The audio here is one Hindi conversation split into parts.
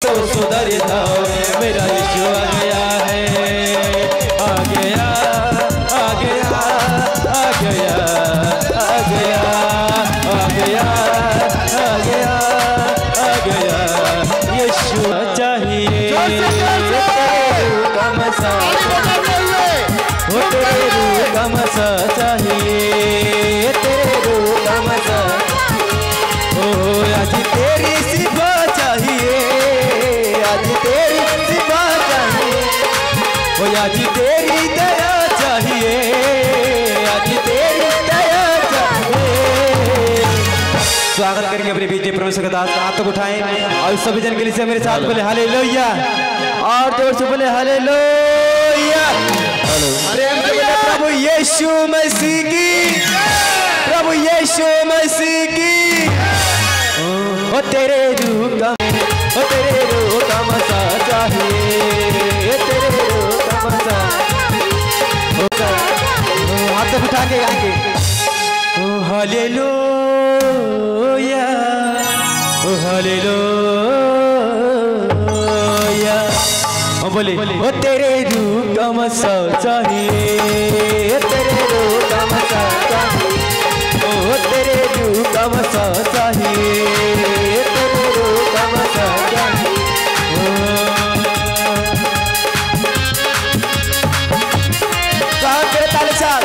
तो सुधर जाओगे। मेरा यीशु आ गया है, आ गया आ गया आ गया आ गया आ गया आ गया आ गया। यीशु चाहिए का मसा, वो तेरे रूह का मसा चाहिए, तेरे रूह का मसा। ओ आज तेरी सिफा चाहिए, आज तेरी सिफा चाहिए, ओ आज तेरी दया चाहिए, आज तेरी दया चाहिए। स्वागत करेंगे अपने बीच में परमेश्वर का दास, हाथ तक उठाएं और सभी जन के लिए मेरे साथ बोले हालेलुया, और जोर से बोले हालेलुया। प्रेम से बोले प्रभु यीशु मसीह की, प्रभु यीशु मसीह की। ओ तेरे रूह का, ओ तेरे रूह का मसा चाहिए, तेरे रूह का मसा। हाथ तक उठा के गाएंगे ओ हालेलुया, ओ हालेलुया। बोले ओ तेरे रूह का मसा चाहिए, तेरे रूह का मसा चाहिए, ओ तेरे रूह का मसा चाहिए, तेरे रूह का मसा चाहिए। साथ करे ताली साथ।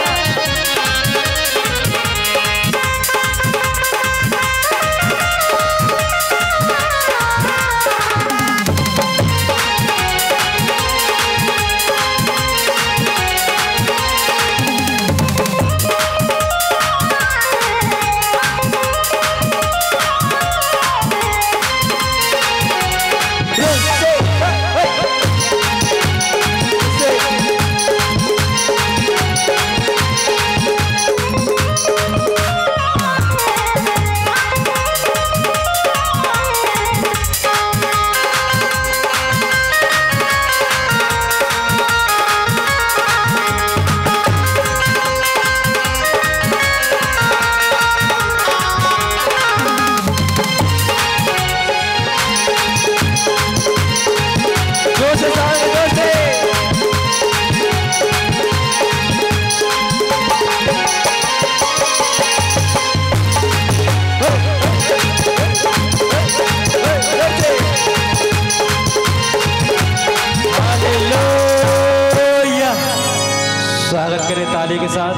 स्वागत करें ताली के साथ,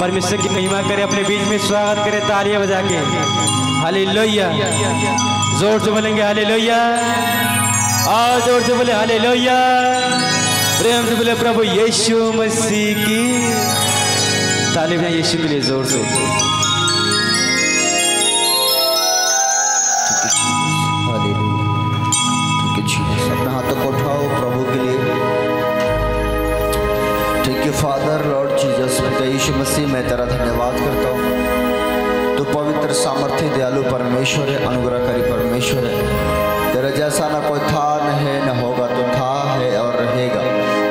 परमेश्वर की महिमा करें, अपने बीच में स्वागत करें तालियां बजा के। हालेलुया, जोर से बोलेंगे हालेलुया, और जोर से बोले हालेलुया। प्रेम से बोले प्रभु यीशु मसीह की। ताली बजाएं यीशु के लिए जोर से। अपने हाथों को उठाओ प्रभु के लिए। Thank you father lord Jesus, पिता यीशु मसीह, मैं तेरा धन्यवाद करता हूँ। तो पवित्र सामर्थ्य दयालु परमेश्वर है, अनुग्रहकारी परमेश्वर है। तेरा जैसा ना कोई था, न है, न होगा, तो था, है और रहेगा।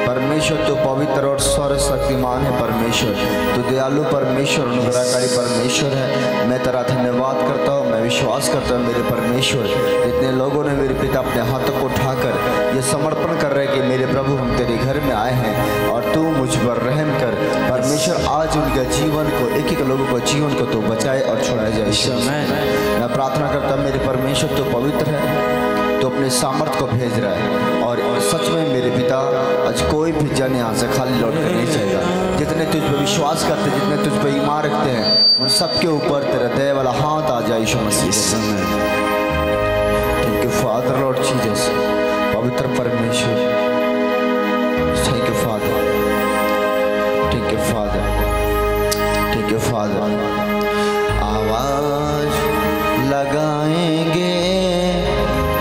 परमेश्वर तो पवित्र और सर्व शक्तिमान है परमेश्वर, तो दयालु परमेश्वर, अनुग्रहकारी परमेश्वर है। मैं तेरा धन्यवाद करता हूँ, मैं विश्वास करता हूँ मेरे परमेश्वर। जितने लोगों ने मेरे पिता अपने हाथों को उठाकर ये समर्पण कर रहे हैं कि मेरे प्रभु हम तेरे घर में आए हैं और तू मुझ पर रहम कर परमेश्वर। आज उनके जीवन को, एक एक लोगों को जीवन को तो बचाए और छुड़ाया जाए। मैं प्रार्थना करता हूँ मेरे परमेश्वर तो पवित्र है, तो अपने सामर्थ्य को भेज रहा है। और सच में मेरे पिता आज कोई भी जन यहाँ से खाली लौट कर नहीं जाएगा। जितने तुझ पर विश्वास करते, जितने तुझ पर ईमान रखते हैं, उन सबके ऊपर तेरा दया वाला हाथ आ जाए Yeshu Masih. Thank you father lord Jesus, पवित्र परमेश्वर। Thank you father, thank you father, thank you father. आवाज लगाएंगे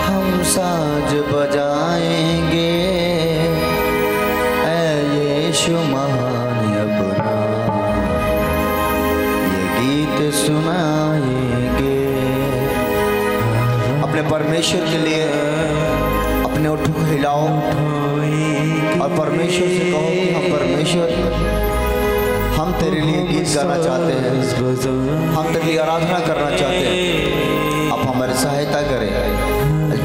हम, साज बजाएंगे, ऐ यीशु महान अपना ये गीत सुनाएंगे। अपने परमेश्वर के लिए अपने ओठ को हिलाओ और परमेश्वर से कहो कि हम परमेश्वर, हम तेरे लिए गीत गाना चाहते हैं, हम तेरे लिए आराधना करना चाहते हैं। आप हमारी सहायता करें।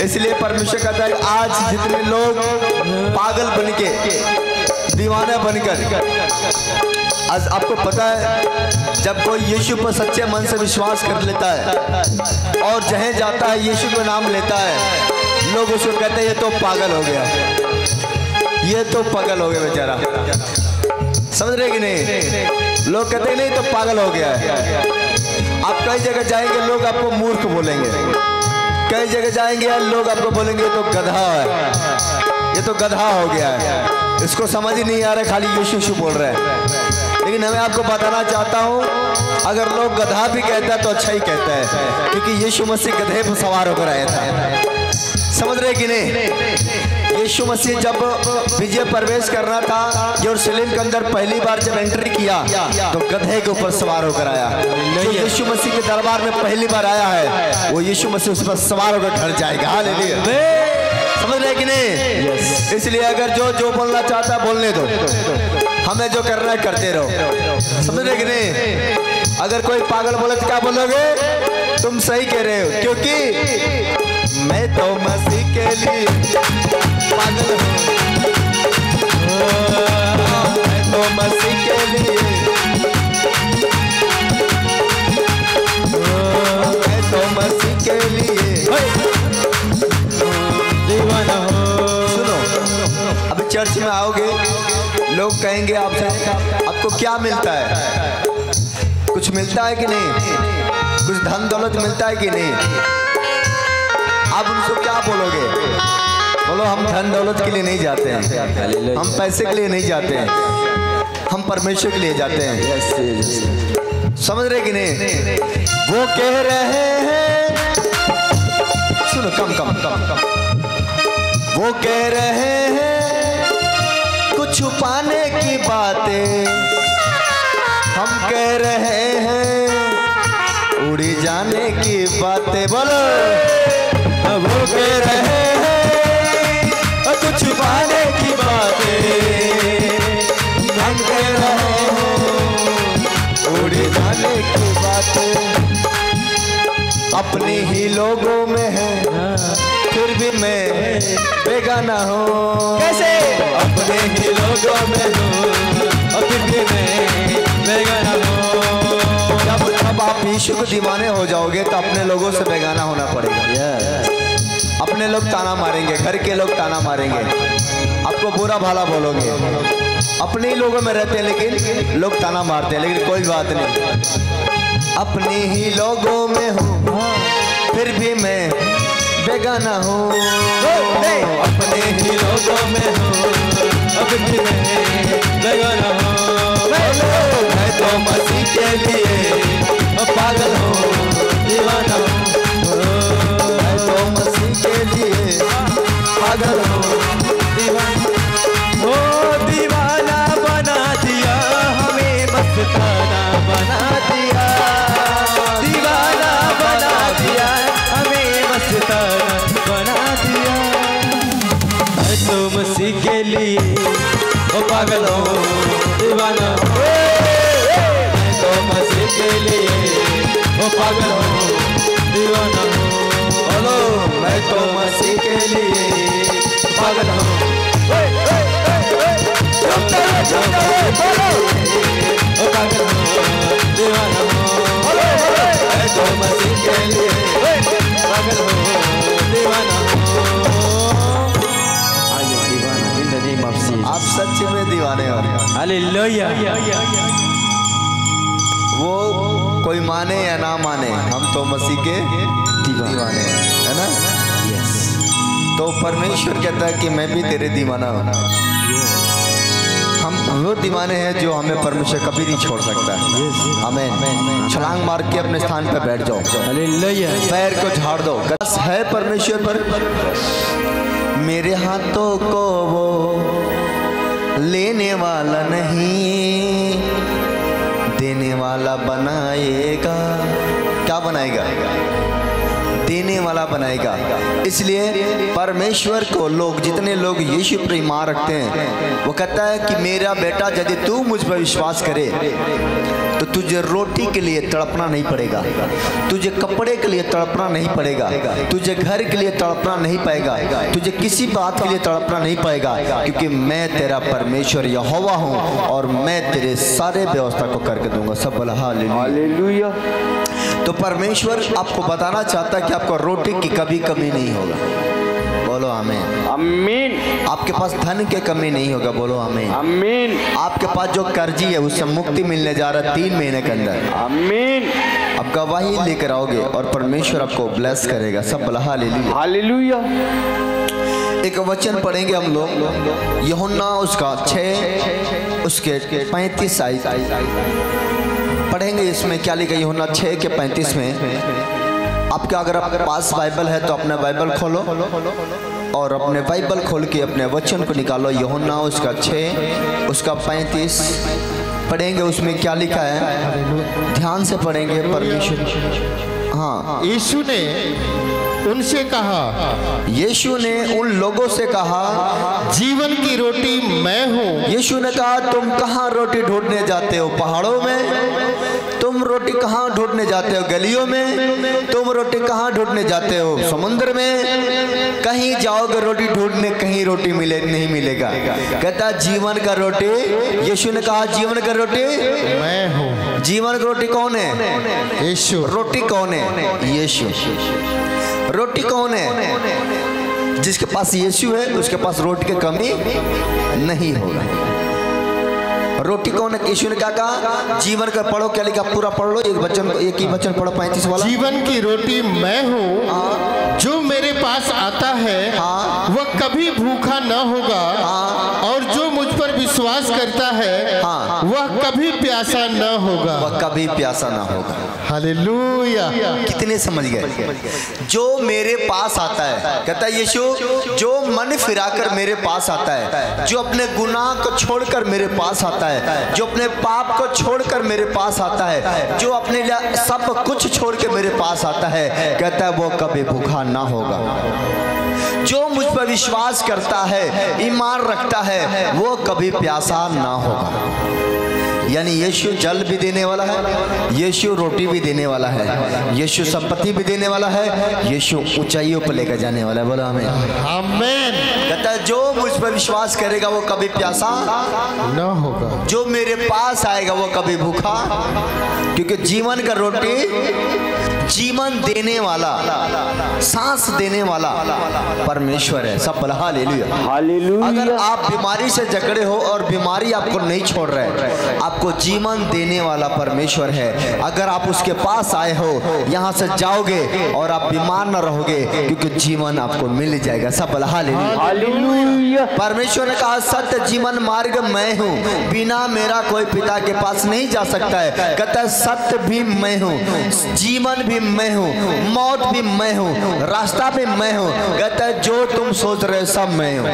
इसलिए परमेश्वर कहता है आज जितने लोग पागल बन के दीवाने बनकर, आज आपको पता है जब कोई यीशु पर सच्चे मन से विश्वास कर लेता है और जहाँ जाता है यीशु का नाम लेता है, लोग उसको कहते हैं ये तो पागल हो गया, ये तो पागल हो गया बेचारा। समझ रहे कि नहीं? लोग कहते हैं नहीं तो पागल हो गया है। आप कई जगह जाएंगे लोग आपको मूर्ख बोलेंगे, कई जगह जाएंगे लोग आपको बोलेंगे ये तो गधा है, ये तो गधा हो गया है, इसको समझ ही नहीं आ रहा, खाली यीशु यीशु बोल रहे हैं। लेकिन मैं आपको बताना चाहता हूँ अगर लोग गधा भी कहता है तो अच्छा ही कहता है, क्योंकि यीशु मसीह गधे पर सवार होकर आया था। समझ रहे कि नहीं? यीशु मसीह जब विजय प्रवेश करना था यरूशलेम के अंदर पहली बार जब एंट्री किया तो गधे के ऊपर सवार होकर आया। जो यीशु मसीह के दरबार में पहली बार आया है वो यीशु मसीह उस पर सवार होकर ढल जाएगा। हालेलुया। समझ रहे कि नहीं? इसलिए अगर जो बोलना चाहता है बोलने दो, हमें जो करना है करते रहो। समझ रहे कि नहीं? अगर कोई पागल बोले तो क्या बोलोगे? तुम सही कह रहे हो, क्योंकि मैं तो मसीह के लिए पागल हूँ, मैं तो मसीह के लिए, मैं तो मसीह के लिए दीवाना हूँ। सुनो, अभी चर्च में आओगे लोग कहेंगे आपसे आपको क्या मिलता है? कुछ मिलता है कि नहीं? कुछ धन दौलत मिलता है कि नहीं? आप उनको क्या बोलोगे? बोलो हम धन दौलत के लिए नहीं जाते हैं, हम पैसे के लिए नहीं जाते हैं, हम परमेश्वर के लिए जाते हैं। समझ रहे कि नहीं? वो कह रहे हैं, सुनो कम कम कम कम, वो कह रहे हैं कुछ छुपाने की बातें, हम कह रहे हैं उड़ी जाने की बातें। बोलो वो कह रहे हैं कुछ छुपाने की बातें, हम कह रहे हैं उड़ी जाने की बातें। अपने ही लोगों में है फिर भी मैं बेगाना हूँ। कैसे? अपने ही लोगों में हूँ फिर भी मैं बेगाना हूँ। जब आप यीशु को दीवाने हो जाओगे तो अपने लोगों से बेगाना होना पड़ेगा। अपने लोग ताना मारेंगे, घर के लोग ताना मारेंगे, आपको बुरा भला बोलोगे। अपने ही लोगों में रहते हैं लेकिन लोग ताना मारते हैं, लेकिन कोई बात नहीं। अपने ही लोगों में हूँ फिर भी मैं बेगाना हूँ। अपने ही लोगों में हूँ फिर भी मैं बेगाना हूँ। मैं तो मसीह के लिए पागल हूँ, दीवाना हूँ। मैं तो मसीह के लिए पागल हूँ, दीवाना। ओ दीवाना बना दिया हमें, मस्ताना बना दिया, दीवाना बना दिया हमें, मस्ताना बना दिया। मैं तो मसीह के लिए ओ पागल हूँ, दीवाना। मैं तो मसीह के लिए ओ पागल हूँ, दीवाना हूँ। बोलो मैं तो मसीह के लिए पागल हूँ। ओ पागल हूँ, दीवाना हूँ। मैं तो मसीह के लिए पागल हूँ, दीवाना हूँ। आइए दीवाना in the name of Jesus. आप सच में दीवाने हो। हालेलुया। वो कोई माने या ना माने, हम तो मसीह के दीवाने हैं, है ना? यस। तो परमेश्वर कहता है कि मैं भी तेरे दीवाना हूँ। हम वो दीवाने हैं जो हमें परमेश्वर कभी नहीं छोड़ सकता। आमीन। छलांग मार के अपने स्थान पर बैठ जाओ। हालेलुया। पैर को झाड़ दो। बस है परमेश्वर पर मेरे हाथों को वो लेने वाला नहीं, देने वाला बनाएगा। क्या बनाएगा? देने वाला बनाएगा। इसलिए परमेश्वर को लोग, जितने लोग यीशु पर ईमान रखते हैं, वो कहता है कि मेरा बेटा यदि तू मुझ पर विश्वास करे तो तुझे रोटी के लिए तड़पना नहीं पड़ेगा, तुझे कपड़े के लिए तड़पना नहीं पड़ेगा, तुझे घर के लिए तड़पना नहीं पाएगा, तुझे किसी बात के लिए तड़पना नहीं पाएगा, क्योंकि मैं तेरा परमेश्वर यहोवा हूँ और मैं तेरे सारे व्यवस्था को करके दूंगा। सब बोला हालेलुया। तो परमेश्वर आपको बताना चाहता है कि आपको रोटी की कभी कमी नहीं होगा। बोलो आमीन। आमीन। आपके पास धन के कमी नहीं होगा। बोलो आमीन। आमीन। आपके पास जो कर्जी है उससे मुक्ति मिलने जा रहा है 3 महीने के अंदर। आमीन। आप गवाही लेकर आओगे और परमेश्वर आपको ब्लेस करेगा। सब बोला हालेलुया। हालेलुया। एक वचन पढ़ेंगे हम लोग, यूहन्ना उसका 6 उसके 35 पढ़ेंगे। इसमें क्या लिखा? यूहन्ना 6 के 35 में आपके, अगर आपके पास बाइबल है तो अपना बाइबल खोलो और अपने बाइबल खोल के अपने वचन को निकालो। यूहन्ना उसका 6 उसका 35 पढ़ेंगे। उसमें क्या लिखा है, ध्यान से पढ़ेंगे। परमेश्वर, हाँ, यीशु ने उनसे कहा, यीशु ने उन लोगों से कहा, जीवन की रोटी मैं हूँ। यीशु ने कहा, तुम कहाँ रोटी ढूंढने जाते हो? पहाड़ों में? तुम रोटी कहाँ ढूंढने जाते हो? गलियों में? तुम रोटी कहाँ ढूंढने जाते हो? समुद्र में? कहीं जाओगे रोटी ढूंढने, कहीं रोटी मिले नहीं मिलेगा। कहता जीवन का रोटी, यीशु ने कहा जीवन का रोटी मैं हूँ। जीवन का रोटी कौन है? यीशु। रोटी कौन है? यीशु। रोटी कौन है? जिसके पास यीशु है उसके पास रोटी की कमी नहीं होगा। रोटी कौन है? यीशु ने क्या कहा? जीवन का पढ़ो, क्या लिखा पूरा पढ़ लो। एक ही वचन पढ़ो 35 वाला। जीवन की रोटी मैं हूँ, जो मेरे पास आता है वह कभी भूखा न होगा, और जो मुझ पर विश्वास करता है वह कभी प्यासा न होगा। वह कभी प्यासा ना होगा। हालेलुया। कितने समझ गए? जो मेरे पास आता है, कहता है यीशु, जो मन फिराकर मेरे पास आता है, जो अपने गुनाह को छोड़कर मेरे पास आता है, जो अपने पाप को छोड़कर मेरे पास आता है, जो अपने लिए सब कुछ छोड़ के मेरे पास आता है, कहता है वो कभी भूखा ना होगा। जो मुझ पर विश्वास करता है, ईमान रखता है, वो कभी प्यासा ना होगा। यानी यीशु जल भी देने वाला है, यीशु रोटी भी देने वाला है, यीशु संपत्ति भी देने वाला है, यीशु ऊंचाइयों पर लेकर जाने वाला है। बोलो आमीन। आमीन। कहता है जो मुझ पर विश्वास करेगा वो कभी प्यासा न होगा, जो मेरे पास आएगा वो कभी भूखा, क्योंकि जीवन का रोटी, जीवन देने वाला, सांस देने वाला परमेश्वर है। सब बोला हालेलुया। हालेलुया। अगर आप बीमारी से जकड़े हो और बीमारी आपको नहीं छोड़ रहे, आपको जीवन देने वाला परमेश्वर है। अगर आप उसके पास आए हो, यहाँ से जाओगे और आप बीमार न रहोगे, क्योंकि जीवन आपको मिल जाएगा। सब बोला हालेलुया। परमेश्वर ने कहा सत्य जीवन मार्ग मैं हूँ, बिना मेरा कोई पिता के पास नहीं जा सकता है। कहता है सत्य भी मैं हूँ, जीवन भी मैं हूँ, मौत भी मैं हूँ, रास्ता भी मैं हूँ। कहता है जो तुम सोच रहे हो सब मैं हूँ।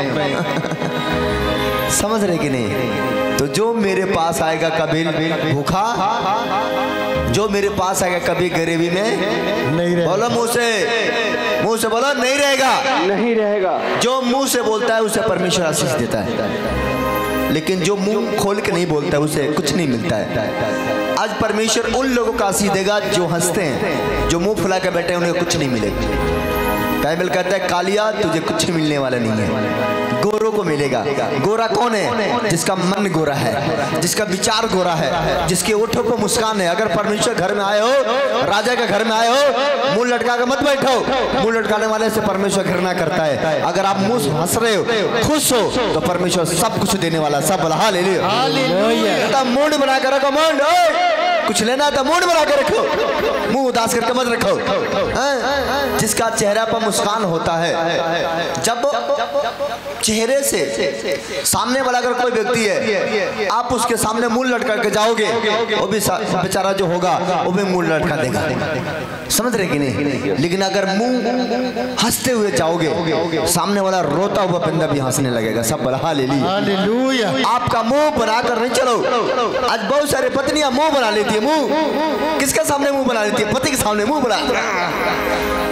समझ रहे कि नहीं? तो जो मेरे पास आएगा कभी भूखा, जो मेरे पास आएगा कभी गरीबी में नहीं रहेगा। बोलो मुंह से बोलो, नहीं रहेगा। नहीं रहेगा। जो मुंह से बोलता है उसे परमेश्वर आशीष देता है, लेकिन जो मुंह खोल के नहीं बोलता है उसे कुछ नहीं मिलता है। आज परमेश्वर उन लोगों को आशीष देगा जो हंसते हैं, जो मुंह फुला के बैठे हैं उन्हें कुछ नहीं मिलेगा। बाइबल कहता है कालिया तुझे कुछ मिलने वाला नहीं है, गोरों को मिलेगा। गोरा कौन है? जिसका मन गोरा है, जिसका विचार गोरा है, जिसके ओठों पर मुस्कान है। अगर परमेश्वर घर में आए हो, राजा के घर में आए हो, मुंह लटका के मत बैठो। मुंह लटकाने वाले से परमेश्वर घृणा करता है। अगर आप मुंह हंस रहे हो, खुश हो, तो परमेश्वर सब कुछ देने वाला। सब बोला हालेलुया। हालेलुया। मूड बना कर रखो, मूड कुछ लेना था मूड बना के रखो, मुंह उदास करके मत रखो। जिसका चेहरा पर मुस्कान होता है, जब चेहरे से सामने वाला अगर कोई व्यक्ति है, आप उसके सामने मुंह लटका के जाओगे, वो भी बेचारा जो होगा वो भी मुंह लटका देगा। समझ रहे कि नहीं? लेकिन अगर मुंह हंसते हुए जाओगे, सामने वाला रोता हुआ बंदा भी हंसने लगेगा। सब बोला हालेलुया। आपका मुंह बनाकर नहीं चलो। आज बहुत सारे पत्नियां मुंह बना लेती है। मुंह किसके सामने मुंह बना लेती है? पति के सामने मुंह बना,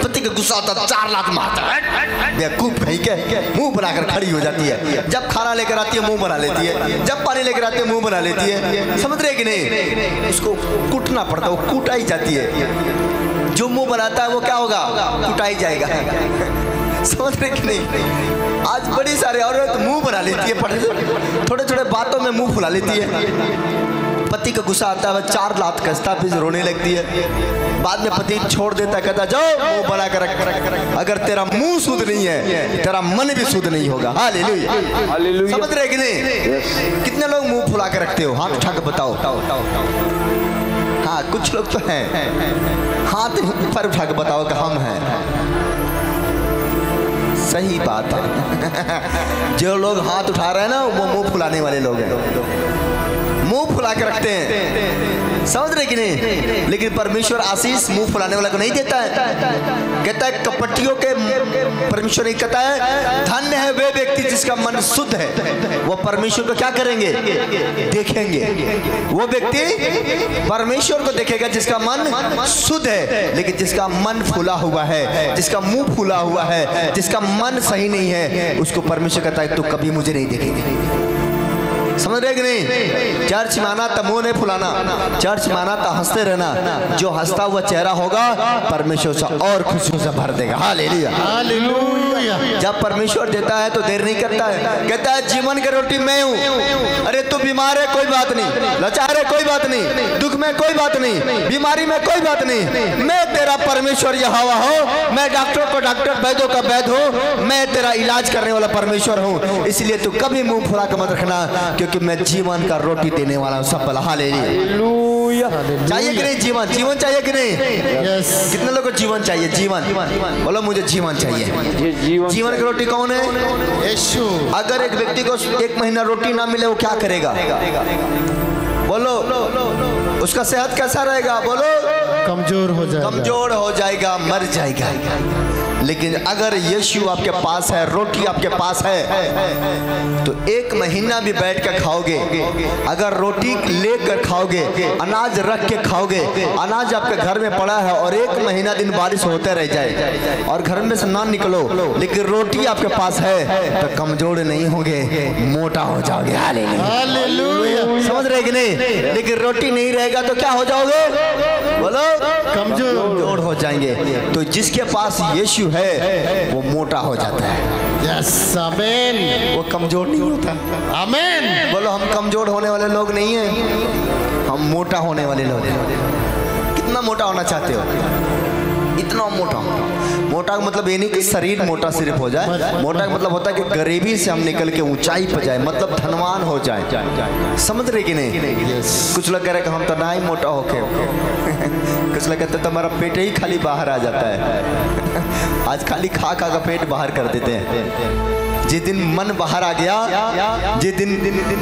पति का गुस्सा होता है 4 लात मारता है, बेवकूफ कहीं के, मुंह बनाकर खड़ी हो जाती है। जब खाना लेकर आती है मुंह बना लेती है, जब पानी लेकर आती है मुंह बना लेती है। समझ रहे कि नहीं? उसको कूटना पड़ता है, वो कूटाई जाती है। जो मुंह बनाता है वो क्या होगा? कुटाई जाएगा। समझ रहे कि नहीं? आज बड़ी सारी औरत मुंह बना लेती है, थोड़े थोड़े बातों में मुंह फुला लेती है। पति का गुस्सा आता है, 4 लात कसता, फिर रोने लगती है। बाद में पति छोड़ देता, कहता जाओ मुंह बना कर रख। अगर तेरा मुंह शुद्ध नहीं है, तेरा मन भी शुद्ध नहीं होगा। हालेलुया। समझ रहे कि नहीं? कितने लोग मुंह फुला के रखते हो? हाथ उठा के बताओ। हाँ, कुछ लोग तो हैं, हाथ ऊपर उठा के बताओ कि हम हैं। सही बात है। जो लोग हाथ उठा रहे हैं ना, वो मुंह फुलाने वाले लोग हैं, मुंह फुला के रखते हैं। समझ रहे कि नहीं? लेकिन परमेश्वर आशीष मुंह फुलाने वाला को नहीं देता है। कहता है कपटियों के परमेश्वर नहीं कहता है, धन्य है वे व्यक्ति जिसका मन शुद्ध है, वो परमेश्वर को क्या करेंगे? देखेंगे। वो व्यक्ति परमेश्वर को देखेगा जिसका मन शुद्ध है। लेकिन जिसका मन फूला हुआ है, जिसका मुंह फूला हुआ है, जिसका मन सही नहीं है, उसको परमेश्वर कहता है तू कभी मुझे नहीं देखेंगे। समझ रहे कि नहीं? चर्च में आना तो मुंह नहीं फुलाना, चर्च में आना तो हंसते रहना। जो हंसता हुआ चेहरा होगा परमेश्वर से और खुशियों से भर देगा। Hallelujah, hallelujah. जब परमेश्वर देता है तो देर नहीं करता है। कहता है जीवन की रोटी मैं हूँ। अरे तू बीमार है कोई बात नहीं, लाचार है कोई बात नहीं, दुख में कोई बात नहीं, बीमारी में कोई बात नहीं, मैं तेरा परमेश्वर यहोवा हूँ। मैं डॉक्टर को डॉक्टर, वैद्यों का वैद्य हूँ। मैं तेरा इलाज करने वाला परमेश्वर हूँ। इसलिए तू कभी मुंह फुला के मत रखना, क्योंकि मैं जीवन का रोटी देने वाला हूँ। सब हालेलुया। चाहिए कि नहीं जीवन? जीवन चाहिए कि नहीं? यस। कितने लोगों को जीवन चाहिए? जीवन बोलो, मुझे जीवन चाहिए। जीवन की रोटी कौन है? यीशु। अगर एक व्यक्ति को 1 महीना रोटी ना मिले वो क्या करेगा? बोलो, उसका सेहत कैसा रहेगा? बोलो, कमजोर हो जाएगा, कमजोर हो जाएगा, मर जाएगा। लेकिन अगर यीशु आपके पास है, रोटी आपके पास है, तो 1 महीना भी बैठ कर खाओगे। अगर रोटी लेकर खाओगे, अनाज रख के खाओगे, अनाज आपके घर में पड़ा है और 1 महीना दिन बारिश होते रह जाए और घर में से ना निकलो, लेकिन रोटी आपके पास है, तो कमजोर नहीं होगे, मोटा हो जाओगे। हालेलुया। समझ रहे कि नहीं? लेकिन रोटी नहीं रहेगा तो क्या हो जाओगे? बोलो, कमजोर हो जाएंगे। तो जिसके पास यीशु है वो मोटा हो जाता है। यस, आमीन। वो कमजोर नहीं होता। आमीन। बोलो, हम कमजोर होने वाले लोग नहीं हैं, हम मोटा होने वाले लोग हैं। कितना मोटा होना चाहते हो? इतना मोटा। मोटा का मतलब ये नहीं कि शरीर मोटा सिर्फ हो जाए, मोटा का मतलब होता है कि गरीबी से हम निकल के ऊंचाई पर जाए, मतलब धनवान हो जाए। समझ रहे कि नहीं? कुछ लोग कह रहे कि हम तो ना ही मोटा होके कुछ लोग कहते तुम्हारा पेट ही खाली बाहर आ जाता है। आज खाली खा खा का पेट बाहर कर देते हैं। जिस दिन मन बाहर आ गया, जिस दिन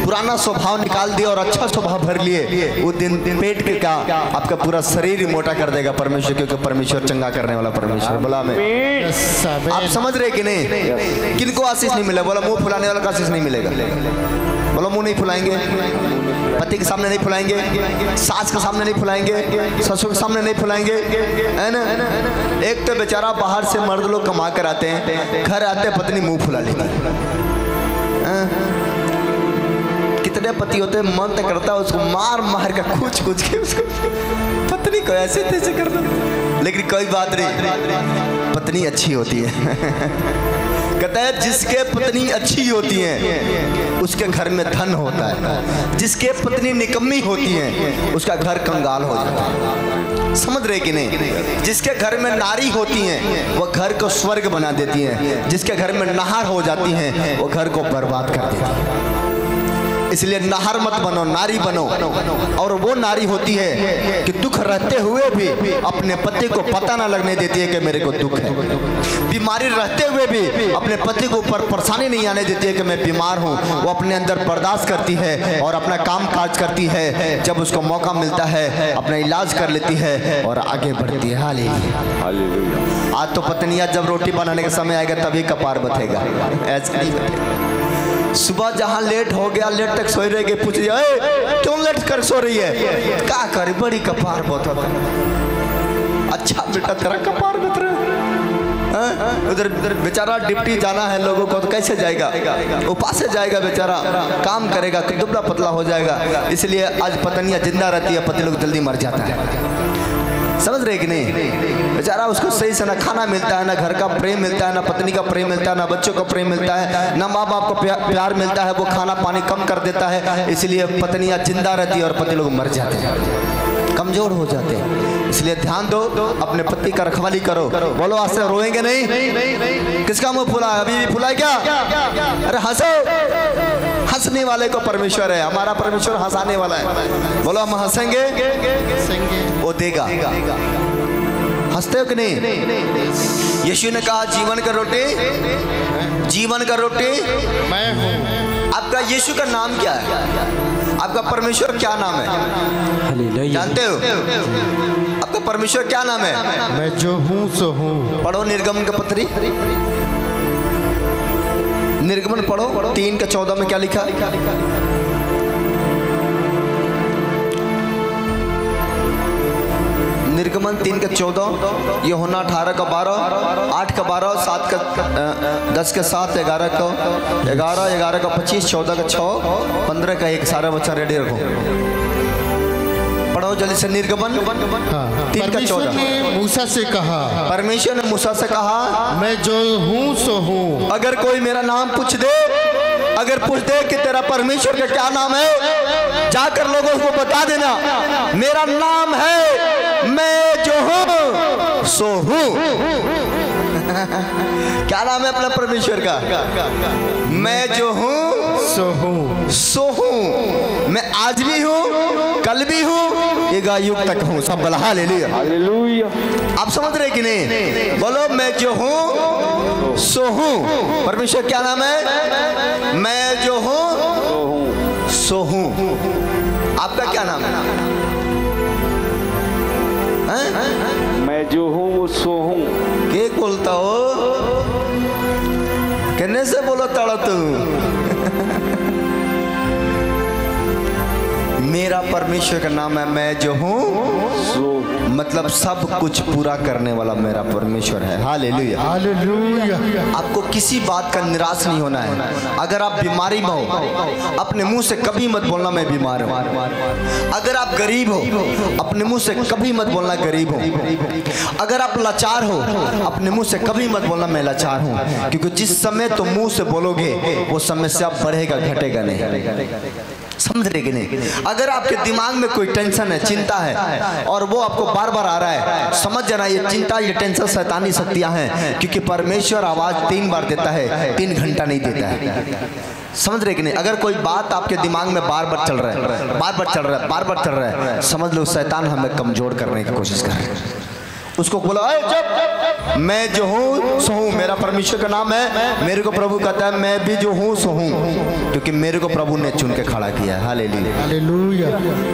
पुराना स्वभाव निकाल दिया और अच्छा स्वभाव भर लिए, उस दिन पेट के का आपका पूरा शरीर ही मोटा कर देगा परमेश्वर, क्योंकि परमेश्वर चंगा करने वाला परमेश्वर। बोला मैं, आप समझ रहे कि नहीं? किनको आशीष नहीं मिलेगा? बोला, मुंह फुलाने वाला को आशीष नहीं मिलेगा। बोलो, मुंह नहीं फुलाएंगे, पति के सामने नहीं फुलाएंगे, सास के सामने नहीं फुलाएंगे, ससुर के सामने नहीं फुलाएंगे, है ना? एक तो बेचारा बाहर से मर्द लोग कमा कर आते हैं, घर आते पत्नी मुंह फुला लेती है। कितने पति होते हैं, मन तो करता है उसको मार मार कर कुछ के उसको पत्नी को ऐसे तैसे कर दो, लेकिन कोई बात नहीं, पत्नी अच्छी होती है। कहता है जिसके पत्नी अच्छी होती है उसके घर में धन होता है, जिसके पत्नी निकम्मी होती है उसका घर कंगाल हो जाता है। समझ रहे कि नहीं? जिसके घर में नारी होती हैं वो घर को स्वर्ग बना देती हैं, जिसके घर में नहर हो जाती हैं वो घर को बर्बाद कर देती है। इसलिए नहर मत बनो, नारी बनो। और वो नारी होती है कि दुख रहते हुए भी अपने पति को पता ना लगने देती है कि मेरे को दुख है। बीमारी रहते हुए भी अपने पति को ऊपर परेशानी नहीं आने देती है कि मैं बीमार हूँ। वो अपने अंदर बर्दाश्त करती है और अपना काम काज करती है। जब उसको मौका मिलता है अपना इलाज कर लेती है और आगे बढ़ती है। हालेलुया। आज तो पत्नियां जब रोटी बनाने का समय आएगा तभी कपार बथेगा, ऐसा नहीं बथेगा। सुबह जहाँ लेट हो गया, लेट तक सोई रह गई, पूछ दिया क्यों लेट कर सो रही है? क्या करे, बड़ी कपार बहुत। अच्छा बेटा तेरा कपार बत रहा है। उधर उधर बेचारा डिप्टी जाना है लोगों को, तो कैसे जाएगा? उपास से जाएगा बेचारा, काम करेगा, दुबला पतला हो जाएगा। इसलिए आज पत्नियां जिंदा रहती है, पति लोग जल्दी मर जाता है। समझ रहे कि नहीं? बेचारा उसको सही से ना खाना मिलता है, ना घर का प्रेम मिलता है, ना पत्नी का प्रेम मिलता है, ना बच्चों का प्रेम मिलता है, ना माँ बाप का प्यार मिलता है। वो खाना पानी कम कर देता है, इसलिए पत्नियां जिंदा रहती है और पति लोग मर जाते हैं, कमजोर हो जाते हैं। इसलिए ध्यान दो, अपने पति का रखवाली करो। बोलो आज से रोएंगे नहीं। किसका मुंह फुला है? अभी भी फुला है क्या? अरे हंसो, हंसने वाले को परमेश्वर है, हमारा परमेश्वर हंसाने वाला है। बोलो हम हंसेंगे, वो देगा। हंसते हो कि नहीं? यीशु ने कहा जीवन का रोटी, जीवन का रोटी मैं हूँ। आपका यीशु का नाम क्या है? आपका परमेश्वर क्या नाम है? जानते हो आपका परमेश्वर क्या नाम है? मैं जो हूँ सो हूँ। पढ़ो निर्गमन का पत्री, निर्गमन पढ़ो 3:14 में क्या लिखा? निर्गमन 3:14, यूहन्ना 18:12, 8:12, 10:7, 11:25, 14:6, 15:1। सारा बच्चा रेडी रखो, पढ़ो जल्दी से। निर्गमन 3:14। ने मूसा से कहा, परमेश्वर ने मूसा से कहा मैं जो हूँ सो हूँ। अगर कोई मेरा नाम पूछ दे, अगर पूछ दे कि तेरा परमेश्वर का क्या नाम है, जाकर लोगों को बता देना मेरा नाम है मैं जो हूँ सो हूँ। क्या नाम है अपना परमेश्वर का? मैं जो हूँ सो हूँ, सो हूँ। मैं आज भी हूँ, कल भी हूँ, युग युग तक हूँ। सब बोला हालेलुया। आप समझ रहे कि नहीं? बोलो मैं जो हूँ सो हूँ। परमेश्वर क्या नाम है? मैं जो हूँ सो हूँ। आपका क्या नाम है? मैं जो हूँ सो हूँ। के बोलता हो? कहने से बोलो तड़ा तू। मेरा परमेश्वर का नाम है मैं जो हूँ, मतलब सब कुछ पूरा करने वाला मेरा परमेश्वर है। Hallelujah, hallelujah. आपको किसी बात का निराश नहीं होना है। अगर आप बीमारी में हो, अपने मुंह से कभी मत बोलना मैं बीमार हूँ। अगर आप गरीब हो, अपने मुंह से कभी मत बोलना गरीब हूँ। अगर आप लाचार हो, अपने मुंह से कभी मत बोलना मैं लाचार हूँ, क्योंकि जिस समय तुम मुंह से बोलोगे वो समस्या बढ़ेगा, घटेगा नहीं। समझ रहे कि नहीं? अगर आपके दिमाग में कोई टेंशन है, चिंता है, और वो आपको बार बार आ रहा है, समझ जाना ये चिंता, ये टेंशन शैतानी शक्तियां हैं, क्योंकि परमेश्वर आवाज 3 बार देता है, 3 घंटा नहीं देता है। समझ रहे कि नहीं? अगर कोई बात आपके दिमाग में बार बार चल रहा है, बार बार चल रहा है, बार बार चल रहा है, समझ लो शैतान हमें कमजोर करने की कोशिश कर रहा है। उसको बोला जब मैं जो हूँ सो हूँ, मेरा परमेश्वर का नाम है। मेरे को प्रभु कहता है मैं भी जो हूँ सो हूँ, क्योंकि मेरे को प्रभु ने चुन के खड़ा किया है। Hallelujah, hallelujah.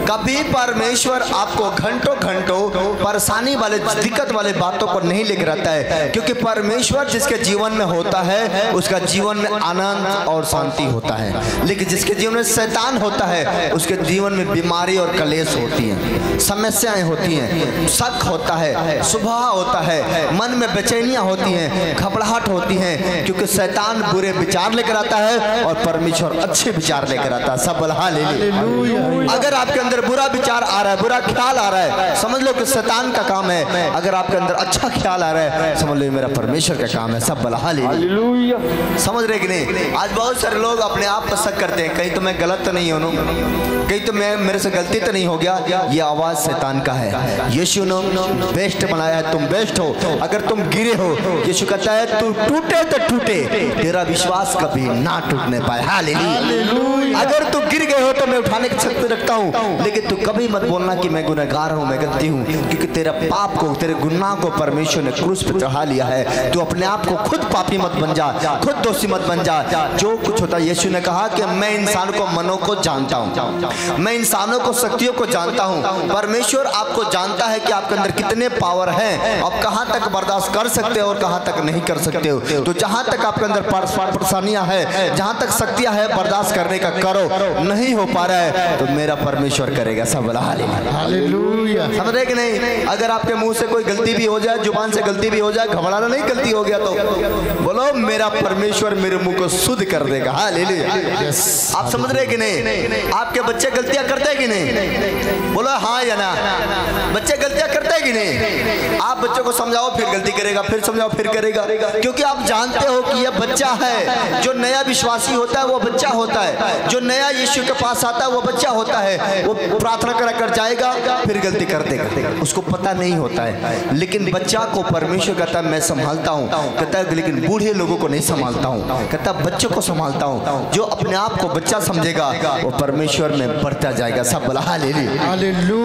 कभी परमेश्वर आपको घंटों घंटों परेशानी वाले, दिक्कत वाले बातों पर नहीं लेकर आता है, क्योंकि परमेश्वर जिसके जीवन में होता है उसका जीवन में आनंद और शांति होता है। लेकिन जिसके जीवन में शैतान होता है उसके जीवन में बीमारी और कलेश होती है, समस्याएं होती हैं, शक होता है, सुबह होता है, मन में बेचैनियां होती हैं, घबराहट होती हैं, क्योंकि शैतान बुरे विचार लेकर आता है और परमेश्वर अच्छे विचार लेकर आता है। सब हालेलुया। अगर आपके अंदर बुरा विचार आ रहा है, बुरा ख्याल आ रहा है, समझ लो कि शैतान का काम है। अगर आपके अंदर अच्छा ख्याल आ रहा है, समझ लो मेरा परमेश्वर का काम है। सब हालेलुया। समझ रहे कि नहीं? आज बहुत सारे लोग अपने आप पर शक करते हैं, कहीं तो मैं गलत तो नहीं हूँ, कहीं तो मैं मेरे से गलती तो नहीं हो गया। ये आवाज शैतान का है। यीशु ने बेस्ट बनाया है, तुम बेस्ट हो। अगर तुम गिरे हो, यीशु कहता है तू टूटे तो टूटे, तेरा विश्वास कभी ना टूटने पाए। हालेलुया। अगर तू गिर गए हो तो मैं उठाने की शक्ति रखता हूँ, लेकिन तू कभी मत बोलना कि मैं गुनहगार हूँ, मैं गलती हूँ, क्योंकि तेरा पाप को, तेरे गुनाह को परमेश्वर ने क्रूस पर चढ़ा लिया है। तू अपने आप को खुद पापी मत बन जा, खुद दोषी मत बन जा। जो कुछ होता है, यीशु ने कहा कि मैं इंसान को मनों को जानता हूँ, मैं इंसानों को शक्तियों को जानता हूँ। परमेश्वर आपको जानता है कि आपके अंदर कितने पावर पावर है, आप कहाँ तक बर्दाश्त कर सकते हो और कहाँ तक नहीं कर सकते हो। तो जहाँ तक आपके अंदर परेशानियां है, जहाँ तक शक्तियां है बर्दाश्त करने का करो, नहीं हो पा रहा है तो मेरा परमेश्वर करेगा। सब बोला हालेलुया। समझ रहे कि नहीं? अगर आपके मुंह से कोई गलती भी हो जाए, जुबान से गलती भी हो जाए, घबराना नहीं, गलती हो गया तो बोलो मेरा परमेश्वर मेरे मुंह को शुद्ध कर देगा। हालेलुया। आप समझ रहे कि नहीं? आपके बच्चे गलतियां करते हैं कि नहीं? बोलो हाँ या ना। बच्चे गलतियां करते हैं कि नहीं? आप बच्चों को समझाओ फिर गलती करेगा, फिर समझाओ फिर करेगा, क्योंकि आप जानते हो कि यह बच्चा है। जो नया विश्वासी होता है वो बच्चा होता है, जो नया यीशु के पास आता है वो बच्चा होता है। वो प्रार्थना कर जाएगा फिर गलती कर देगा, उसको पता नहीं होता है। लेकिन बच्चा को परमेश्वर कहता है मैं संभालता हूँ, कहता है लेकिन बूढ़े लोगों को नहीं संभालता हूँ, कहता है बच्चों को संभालता हूँ। जो अपने आप को बच्चा समझेगा वो परमेश्वर में बढ़ता जाएगा। सब बोला हालेलुया।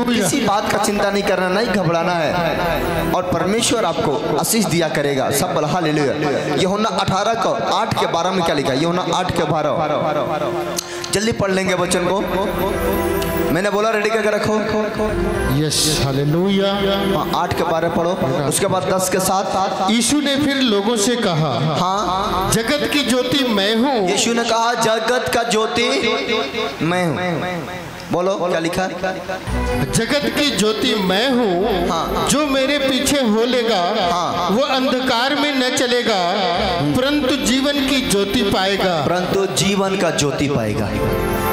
किसी बात का चिंता नहीं करना, नहीं घबराना है और परमेश्वर आपको आशीष दिया करेगा। सब बोला हालेलुया। यूहन्ना 18 को 8 के 12 में क्या लिखा है? यूहन्ना 8 के 12 जल्दी पढ़ लेंगे वचन को। मैंने बोला रेडी करके रखो। Yes hallelujah. 8 के 12 पढ़ो, उसके बाद 10 के 7। यीशु ने फिर लोगों से कहा, हाँ जगत की ज्योति मैं हूँ। यीशु ने कहा जगत का ज्योति मैं हूँ। बोलो क्या लिखा? जगत की ज्योति मैं हूँ। हाँ। जो मेरे पीछे हो लेगा हाँ। वो अंधकार में न चलेगा परंतु जीवन की ज्योति पाएगा। परंतु जीवन का ज्योति पाएगा।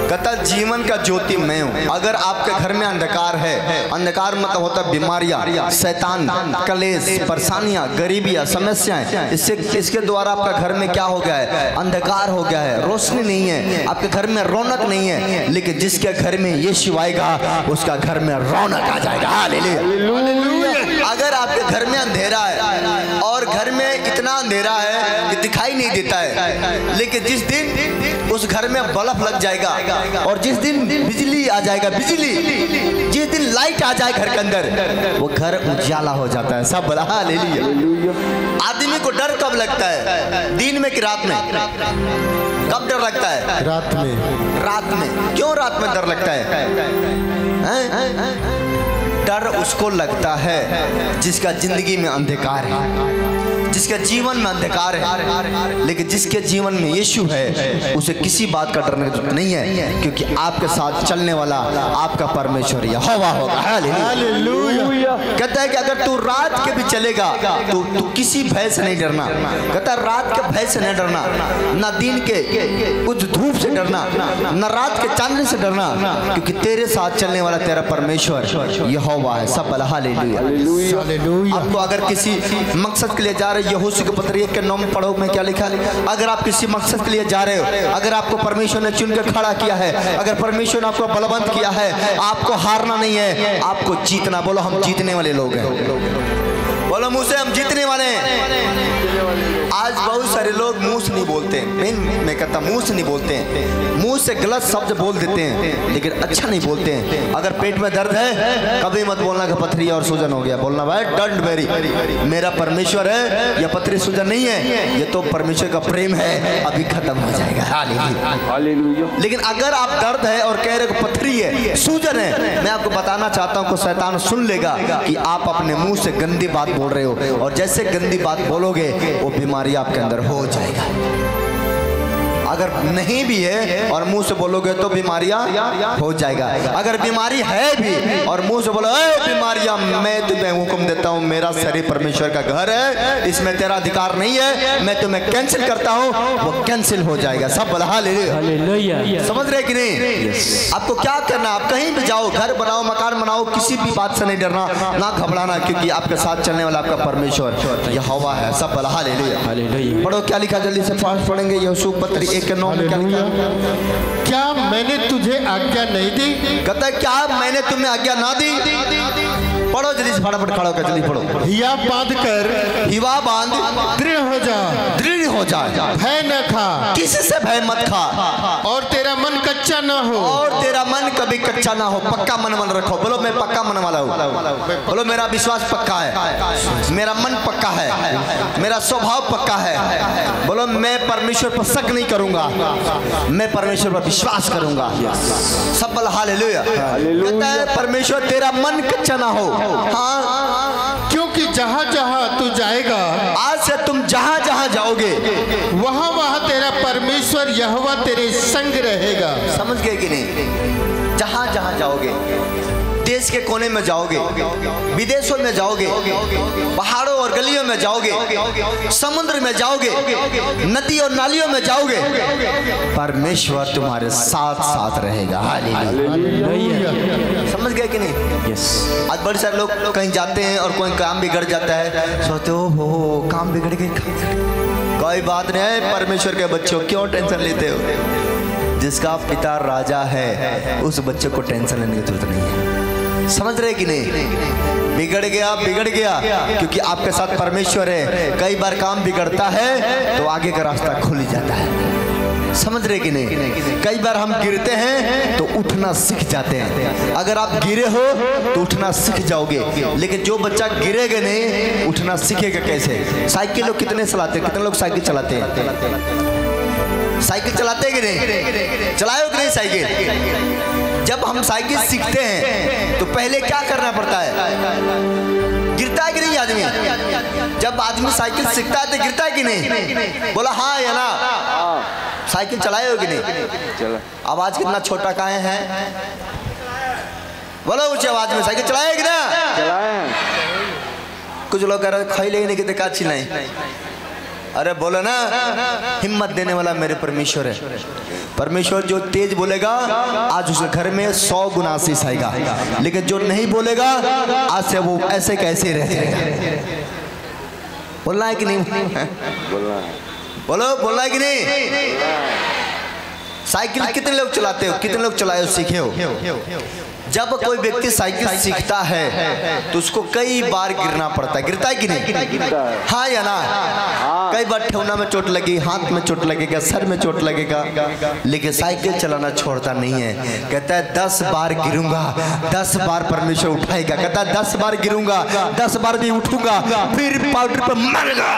कहता जीवन का ज्योति मैं हूँ। अगर आपके घर में अंधकार है, अंधकार मतलब होता है बीमारियां, शैतान, कलेश, परेशानियां, गरीबियां, समस्याएं, इसके द्वारा आपका घर में क्या हो गया है? अंधकार हो गया है, रोशनी नहीं है, आपके घर में रौनक नहीं है। लेकिन जिसके घर में यीशु आएगा उसका घर में रौनक आ जाएगा। हालेलुया। अगर आपके घर में अंधेरा है और घर में इतना अंधेरा है कि दिखाई नहीं देता है, लेकिन जिस दिन उस घर में बल्ब लग जाएगा और जिस दिन बिजली आ जाएगा, जिस दिन लाइट आ जाए घर के अंदर, वो घर उजाला हो जाता है। सब बोला हालेलुया। आदमी को डर कब लगता है? दिन में कि रात में? कब डर लगता है? रात में। रात में। क्यों रात में डर लगता है? डर उसको लगता है जिसका जिंदगी में अंधकार है, जिसके जीवन में अंधकार है। लेकिन जिसके जीवन में यीशु है उसे किसी बात का डर नहीं है, क्योंकि आपके साथ चलने वाला आपका परमेश्वर यहोवा होगा। हालेलुया। कहता है कि अगर तू रात के भी चलेगा तो तू किसी भय से नहीं डरना। कहता है रात के भय से नहीं डरना, ना दिन के उस धूप से डरना, ना रात के चांदनी से डरना, क्योंकि तेरे साथ चलने वाला तेरा परमेश्वर यहोवा है। सब हालेलुया। आपको अगर किसी मकसद के लिए जा रहे, यहोशू के पत्र 1 के 9 में पढ़ो में क्या लिखा है? अगर आप किसी मकसद के लिए जा रहे हो, अगर आपको परमेश्वर ने चुन के खड़ा किया है, अगर परमेश्वर ने आपको बलवंत किया है, आपको हारना नहीं है, आपको जीतना। बोलो हम जीतने वाले लोग हैं। बोलो मुंह से हम जीतने वाले हैं। आज बहुत सारे लोग मुंह से नहीं बोलते हैं, मैं कहता मुंह से नहीं बोलते हैं, मुंह से गलत शब्द बोल देते हैं, लेकिन अच्छा नहीं बोलते हैं। अगर पेट में दर्द है कभी मत बोलना कि पथरी और सूजन हो गया, बोलना भाई डोंट वेरी, मेरा परमेश्वर है, यह पथरी सूजन नहीं है, ये तो परमेश्वर का प्रेम है, अभी खत्म हो जाएगा। हालेलुया। लेकिन अगर आप दर्द है और कह रहे हो पथरी है, सूजन है, मैं आपको बताना चाहता हूँ कि शैतान सुन लेगा कि आप अपने मुंह से गंदी बात बोल रहे हो, और जैसे गंदी बात बोलोगे वो बीमारी आपके अंदर हो जाएगा। अगर नहीं भी है और मुंह से बोलोगे तो बीमारियां हो जाएगा। अगर बीमारी है भी और मुंह से बोलो बीमारियां, मैं तुम्हें हुक्म देता हूं, मेरा शरीर परमेश्वर का घर है, इसमें तेरा अधिकार नहीं है, मैं तुम्हें कैंसिल करता हूं, वो कैंसिल हो जाएगा। सब बोला हालेलुया। समझ रहे कि नहीं? आपको क्या करना, आप कहीं भी जाओ, घर बनाओ, मकान बनाओ, किसी भी बात से नहीं डरना, ना घबराना, क्योंकि आपके साथ चलने वाला आपका परमेश्वर यहोवा है। सब बोला हालेलुया। पढ़ो क्या लिखा, जल्दी से फास्ट पढ़ेंगे। यहोशू पत्री 1 के 9 में क्या लिखा? क्या मैंने तुझे आज्ञा नहीं दी? कहता है क्या मैंने तुम्हें आज्ञा ना दी? पढ़ो जल्दी से, फटाफट खड़ा होकर जल्दी पढ़ो। हिया बांध कर, हिवा बांध, दृढ़ हो जा, दृढ़ हो जा, भय न खा, किसी से भय मत खा, और तेरा मन कच्चा ना हो, और तेरा मन कभी कच्चा ना हो। पक्का मन वाला रखो। बोलो मैं पक्का मन वाला हूँ। बोलो मेरा विश्वास पक्का है, मेरा मन पक्का है, मेरा स्वभाव पक्का है। बोलो मैं परमेश्वर पर शक नहीं करूंगा, मैं परमेश्वर पर विश्वास करूंगा। सब बोलो हालेलुया। कहता है परमेश्वर तेरा मन कच्चा ना हो। हाँ, क्योंकि क्योंकि जहाँ जहाँ तू जाएगा, आज से तुम जहाँ जहाँ जाओगे वहाँ वहाँ तेरा परमेश्वर यहोवा तेरे संग रहेगा। समझ गए कि नहीं? जहाँ जहाँ जाओगे, देश के कोने में जाओगे, विदेशों में जाओगे, पहाड़ों और गलियों में जाओगे, समुद्र में जाओगे, नदी और नालियों में जाओगे, परमेश्वर तुम्हारे साथ साथ रहेगा। हालेलुया। समझ गए कि नहीं? यस। आज बड़े सारे लोग कहीं जाते हैं और कोई काम बिगड़ जाता है, सोचते हो काम बिगड़ गए। कोई बात नहीं है, परमेश्वर के बच्चों क्यों टेंशन लेते हो? जिसका पिता राजा है उस बच्चे को टेंशन लेने की जरूरत नहीं है। समझ रहे कि नहीं? बिगड़ गया क्योंकि आपके साथ परमेश्वर है। कई बार काम बिगड़ता है तो आगे का रास्ता खुल जाता है। समझ रहे कि नहीं? कई बार हम गिरते हैं तो उठना सीख जाते हैं। अगर आप गिरे हो तो उठना सीख जाओगे, लेकिन जो बच्चा गिरेगा नहीं उठना सीखेगा कैसे? साइकिल लोग कितने चलाते हैं? कितने लोग साइकिल चलाते हैं? साइकिल चलाते हैं कि नहीं? चलाए हो कि नहीं साइकिल? जब हम साइकिल सीखते हैं तो पहले क्या करना पड़ता है? गिरता है कि नहीं आदमी? जब आदमी साइकिल सीखता है तो गिरता है कि नहीं? बोला हाँ या ना? साइकिल चलाए हो कि नहीं? आवाज कितना छोटा काहे है? बोलो ऊंची आवाज में, साइकिल चलाए कि ना? चलाए। कुछ लोग कह रहे खाई लेने की का चिल्लाएं। अरे बोलो ना, हिम्मत देने वाला मेरे परमेश्वर है। परमेश्वर जो तेज बोलेगा आज उसके घर में 100 गुना आशीष आएगा, लेकिन जो नहीं बोलेगा आज से वो ऐसे कैसे रह जाएगा। बोलना है कि नहीं? बोलो, बोलना है कि नहीं? साइकिल कितने लोग चलाते हो? कितने लोग चलाए हो, सीखे हो? जब कोई व्यक्ति साइकिल सीखता है तो उसको कई बार गिरना पड़ता है। गिरता है कि नहीं? हाँ या ना? कई बार ठेहुना में चोट लगी, हाथ में चोट लगेगा, सर में चोट लगेगा, लेकिन साइकिल चलाना छोड़ता नहीं है। कहता है 10 बार गिरूंगा, 10 बार परमेश्वर उठाएगा। कहता है 10 बार गिरूंगा, 10 बार भी उठूंगा, फिर पाउडर पर मरूंगा,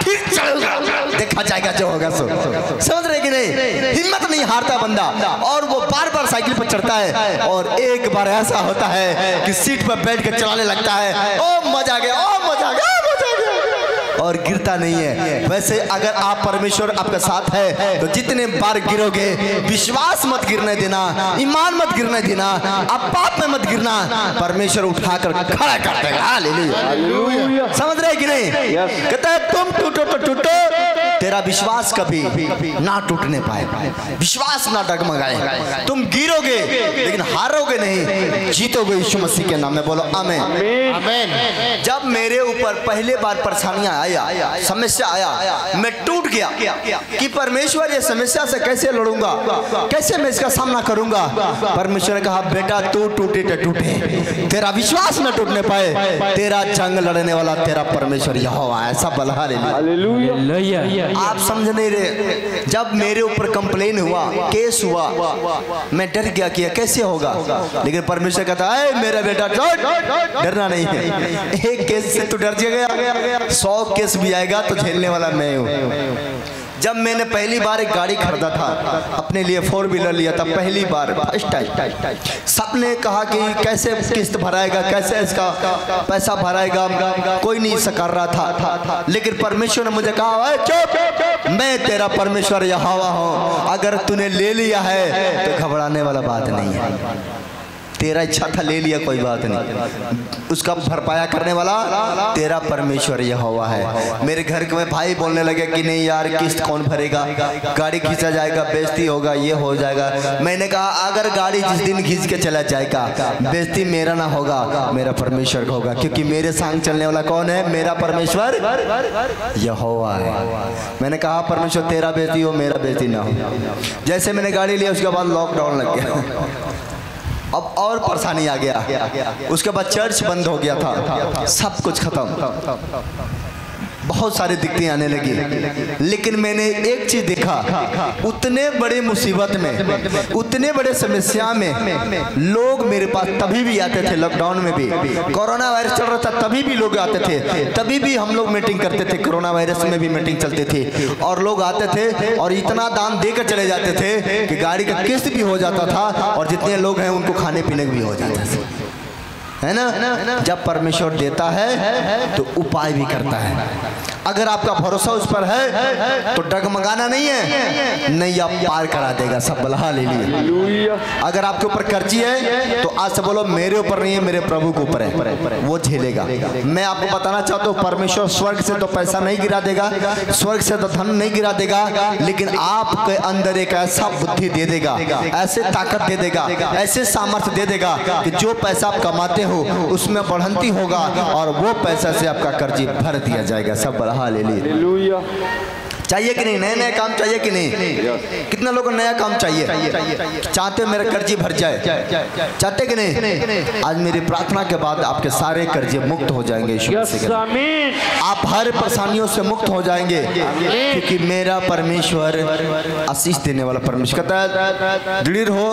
फिर चलूंगा, देखा जाएगा जो होगा सो। समझ रहे कि नहीं? हिम्मत नहीं हारता बंदा, और वो बार बार साइकिल पर चढ़ता है और एक बार ऐसा होता है कि सीट पर बैठ कर चलाने लगता है। ओ मजा आ गया, ओ मजा आ गया, मजा आ गया, और गिरता नहीं है। वैसे अगर आप परमेश्वर आपके साथ है तो जितने बार गिरोगे विश्वास मत गिरने देना, ईमान मत गिरने देना, आप पाप में मत गिरना, परमेश्वर उठाकर खड़ा कर देगा। हालेलुया। समझ रहे कि नहीं? कहता है तुम टूटो तो टूटो, तेरा विश्वास कभी ना टूटने पाए, विश्वास ना डगमगाए। तुम गिरोगे लेकिन हारोगे नहीं, जीतोगे यीशु मसीह के नाम में। बोलो आमीन। आमीन। जब मेरे ऊपर पहले बार परेशानियां आया, समस्या आया, मैं टूट गया कि परमेश्वर ये समस्या से कैसे लड़ूंगा, कैसे मैं इसका सामना करूंगा। परमेश्वर ने कहा बेटा तू टूटे तो टूटे, तेरा विश्वास न टूटने पाए, तेरा जंग लड़ने वाला तेरा परमेश्वर यहोवा है। सब बोला हालेलुया। आप समझ नहीं रहे। जब मेरे ऊपर कंप्लेन हुआ, केस हुआ, मैं डर गया कि कैसे होगा, लेकिन परमेश्वर कहता है मेरा बेटा डरना नहीं है। एक केस से तो डर गया, 100 केस भी आएगा तो झेलने वाला मैं हूँ। जब मैंने पहली बार एक गाड़ी खरीदा था, अपने लिए 4 व्हीलर लिया था, पहली बार फर्स्ट टाइम, सबने कहा कि कैसे किस्त भराएगा, कैसे इसका पैसा भराएगा, कोई नहीं कर रहा था। लेकिन परमेश्वर ने मुझे कहा चुप, मैं तेरा परमेश्वर यहोवा हूँ, अगर तूने ले लिया है तो घबराने वाला बात नहीं है। तेरा इच्छा था ले लिया, कोई बात नहीं, उसका भरपाया करने वाला तेरा परमेश्वर यहोवा है। मेरे घर के भाई बोलने लगे कि नहीं यार किस्त कौन भरेगा, गाड़ी खींचा जाएगा, बेइज्जती होगा, ये हो जाएगा। मैंने कहा अगर गाड़ी जिस दिन खींच के चला जाएगा बेइज्जती मेरा ना होगा, मेरा परमेश्वर का होगा, क्योंकि मेरे संग चलने वाला कौन है? मेरा परमेश्वर यहोवा है। मैंने कहा परमेश्वर तेरा बेइज्जती हो, मेरा बेइज्जती ना हो। जैसे मैंने गाड़ी लिया उसके बाद लॉकडाउन लग गया, अब और परेशानी आ गया। उसके बाद चर्च बंद हो गया था, सब कुछ खत्म, बहुत सारी दिक्कतें आने लगी। लेकिन मैंने एक चीज देखा, उतने बड़े मुसीबत में, उतने बड़े समस्या में लोग मेरे पास तभी भी आते थे। लॉकडाउन में भी, कोरोना वायरस चल रहा था तभी भी लोग आते थे, तभी भी हम लोग मीटिंग करते थे, कोरोना वायरस में भी मीटिंग चलते थे, और लोग आते थे और इतना दान देकर चले जाते थे कि गाड़ी का किस्त भी हो जाता था और जितने लोग हैं उनको खाने पीने भी हो जाता था। है ना। जब परमेश्वर देता है तो उपाय भी करता है। अगर आपका भरोसा उस पर है तो डगमगाना नहीं है, नहीं आप पार करा देगा। सब बोला हालेलुया। अगर आपके ऊपर कर्जी है तो आज से बोलो मेरे ऊपर नहीं है, मेरे प्रभु के ऊपर है, वो झेलेगा। मैं आपको बताना चाहता हूँ परमेश्वर स्वर्ग से तो पैसा नहीं गिरा देगा, स्वर्ग से तो धन नहीं गिरा देगा, लेकिन आपके अंदर एक ऐसा बुद्धि दे देगा, ऐसे ताकत दे देगा, ऐसे सामर्थ्य दे देगा कि जो पैसा आप कमाते हो उसमें बढ़ंती होगा और वो पैसा से आपका कर्जी भर दिया जाएगा। सब हालेलुया। चाहिए कि नहीं? नए नए काम चाहिए कि नहीं? कितना लोगों को नया काम चाहिए? चाहते हो मेरा कर्जी भर जाए? चाहते कि नहीं? आज मेरी प्रार्थना के बाद आपके सारे कर्जे मुक्त हो जाएंगे यीशु मसीह के। आप हर परेशानियों से मुक्त हो जाएंगे, क्योंकि मेरा परमेश्वर आशीष देने वाला परमेश्वर। कहता है दृढ़ हो,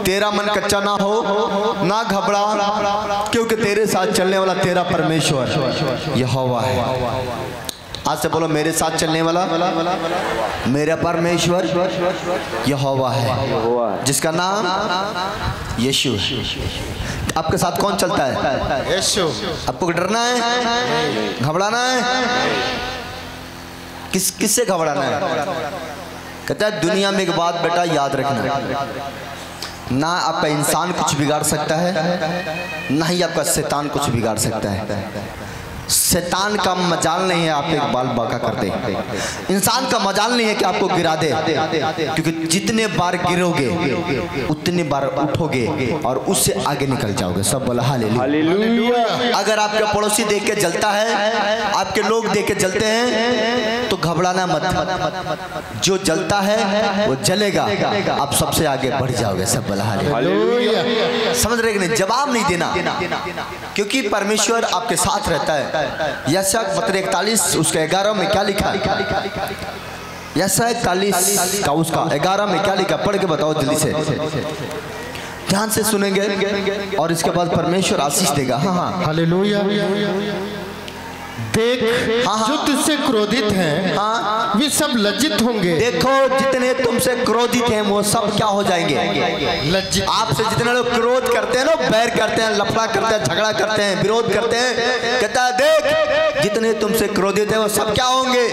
तेरा मन कच्चा ना हो, ना घबरा, क्योंकि तेरे साथ चलने वाला तेरा परमेश्वर यहोवा है। आज से बोलो मेरे साथ चलने वाला मेरा परमेश्वर यहोवा है, जिसका नाम यीशु है। आपके साथ कौन चलता है? यीशु। आपको डरना है, घबराना है? किससे घबराना है? कहता है दुनिया में एक बात बेटा याद रखना, ना आपका इंसान कुछ बिगाड़ सकता है, ना ही आपका शैतान कुछ बिगाड़ सकता है। शैतान का मजाल नहीं है आप एक बाल बाका कर दे, इंसान का मजाल नहीं है कि आपको गिरा दे, क्योंकि जितने बार गिरोगे उतने बार उठोगे और उससे आगे निकल जाओगे। सब बोला हालेलुया। अगर आपके पड़ोसी देख के जलता है, आपके लोग देख के जलते हैं तो घबराना मत, जो जलता है वो जलेगा, आप सबसे आगे बढ़ जाओगे। सब बोला हालेलुया। समझ रहे कि नहीं? जवाब नहीं देना, क्योंकि परमेश्वर आपके साथ रहता है। यशायाह 41 उसके 11 में क्या लिखा है? यशायाह 41 का उसका 11 में क्या लिखा? पढ़ के बताओ जल्दी से, ध्यान से सुनेंगे और इसके बाद परमेश्वर आशीष देगा। हाँ हालेलुया। देख जो तुझसे क्रोधित हैं वे सब लज्जित होंगे। देखो जितने तुमसे क्रोधित हैं वो सब क्या हो जाएंगे? लज्जित। आपसे जितने लोग क्रोध करते हैं, लोग बैर करते हैं, लफड़ा करते हैं, झगड़ा करते हैं, विरोध करते हैं, कहता है देख जितने तुमसे क्रोधित हैं वो सब क्या होंगे?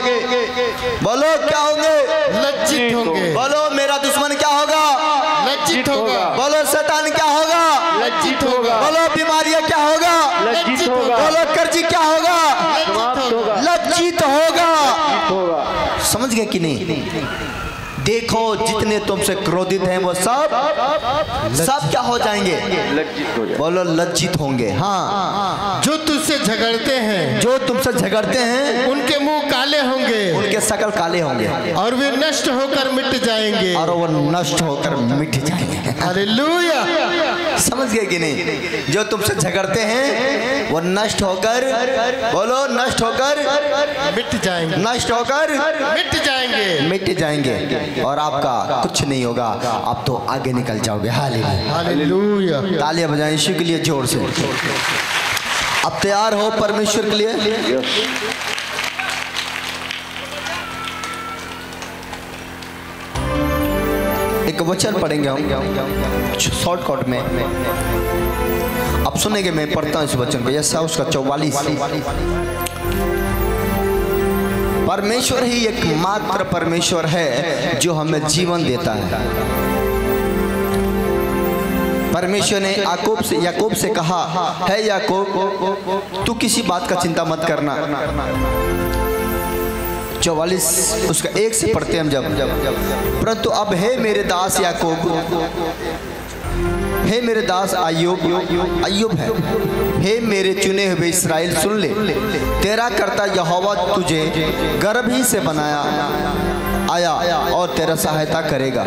बोलो क्या होंगे? लज्जित होंगे। बोलो मेरा दुश्मन क्या होगा? लज्जित होगा। बोलो शैतान क्या होगा? लज्जित होगा। बोलो बीमारियां क्या होगा? लज्जित होगा। बोलो कर्जी क्या होगा? लज्जित होगा। समझ गए कि नहीं? देखो जितने तुमसे क्रोधित हैं वो सब क्या हो जाएंगे? लज्जित हो जाएंगे। बोलो लज्जित होंगे। हाँ। जो तुझसे झगड़ते हैं, जो तुमसे झगड़ते हैं उनके मुंह काले होंगे, उनके शकल काले होंगे और वे नष्ट होकर मिट जाएंगे। और वो नष्ट होकर मिट जाएंगे। हालेलुया। समझ गए कि नहीं? जो तुमसे झगड़ते हैं वो नष्ट होकर, बोलो नष्ट होकर मिट जाएंगे। नष्ट होकर मिट जाएंगे। मिट जाएंगे और आपका कुछ नहीं होगा, आप तो आगे निकल जाओगे। हालेलुया। हालेलुया। तालियां बजाएं यीशु के लिए जोर से। अब तैयार हो परमेश्वर के लिए? एक वचन पढ़ेंगे हम शॉर्टकट में, अब सुनेंगे। मैं पढ़ता हूं इस वचन को, यशायाह उसका 44। परमेश्वर ही एकमात्र परमेश्वर है जो हमें जीवन देता है। परमेश्वर ने याकूब से कहा है याकूब तू किसी बात का चिंता मत करना। 44 उसका 1 से पढ़ते हम जब परंतु अब हे मेरे दास याकूब, हे मेरे दास अय्यूब है, हे मेरे चुने हुए इस्राएल सुन ले, तेरा कर्ता यहोवा तुझे गर्भ ही से बनाया आया और तेरा सहायता करेगा।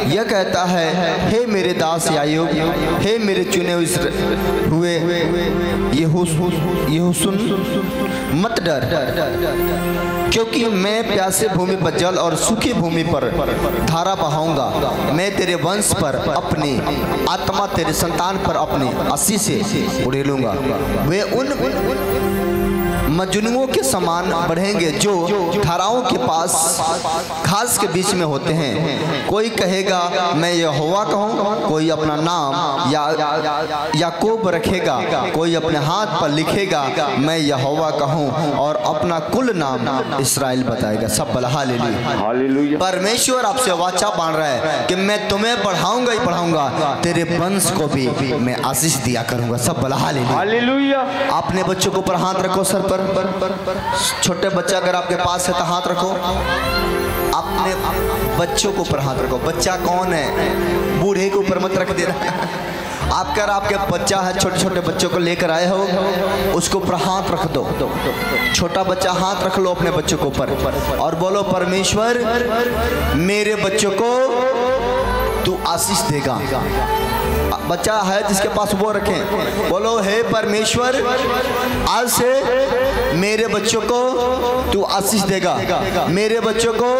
यह कहता है हे मेरे दास याकूब, हे मेरे चुने हुए यहोशून मत डर, क्योंकि मैं प्यासे भूमि पर जल और सूखी भूमि पर धारा बहाऊंगा। मैं तेरे वंश पर अपनी आत्मा, तेरे संतान पर अपनी आशीष से उड़ेलूंगा। वे उन मजनुओं के समान बढ़ेंगे जो धाराओं के पास घास के बीच में होते हैं। कोई कहेगा मैं यहोवा कहूँ, कोई अपना नाम याकूब रखेगा, कोई अपने हाथ पर लिखेगा मैं यहोवा कहूँ, और अपना कुल नाम इस्राएल बताएगा। सब बोला हालेलुया। परमेश्वर आपसे वाचा बांध रहा है कि मैं तुम्हें बढ़ाऊंगा ही बढ़ाऊंगा, तेरे वंश को भी मैं आशीष दिया करूंगा। सब बोला हालेलुया। आपने बच्चों के ऊपर हाथ रखो, सर पर। छोटे बच्चा अगर आपके पास है तो हाथ रखो। अपने बच्चों के ऊपर हाथ रखो। बच्चा कौन है? बूढ़े के ऊपर मत रख देना। आपके बच्चा है, छोटे छोटे बच्चों को लेकर आए हो, उसको ऊपर हाथ रख दो। छोटा बच्चा हाथ रख लो अपने बच्चों के ऊपर और बोलो परमेश्वर मेरे बच्चों को तू आशीष देगा। बच्चा है जिसके पास वो रखें, बोलो हे परमेश्वर आज से मेरे बच्चों को तू आशीष देगा, मेरे बच्चों को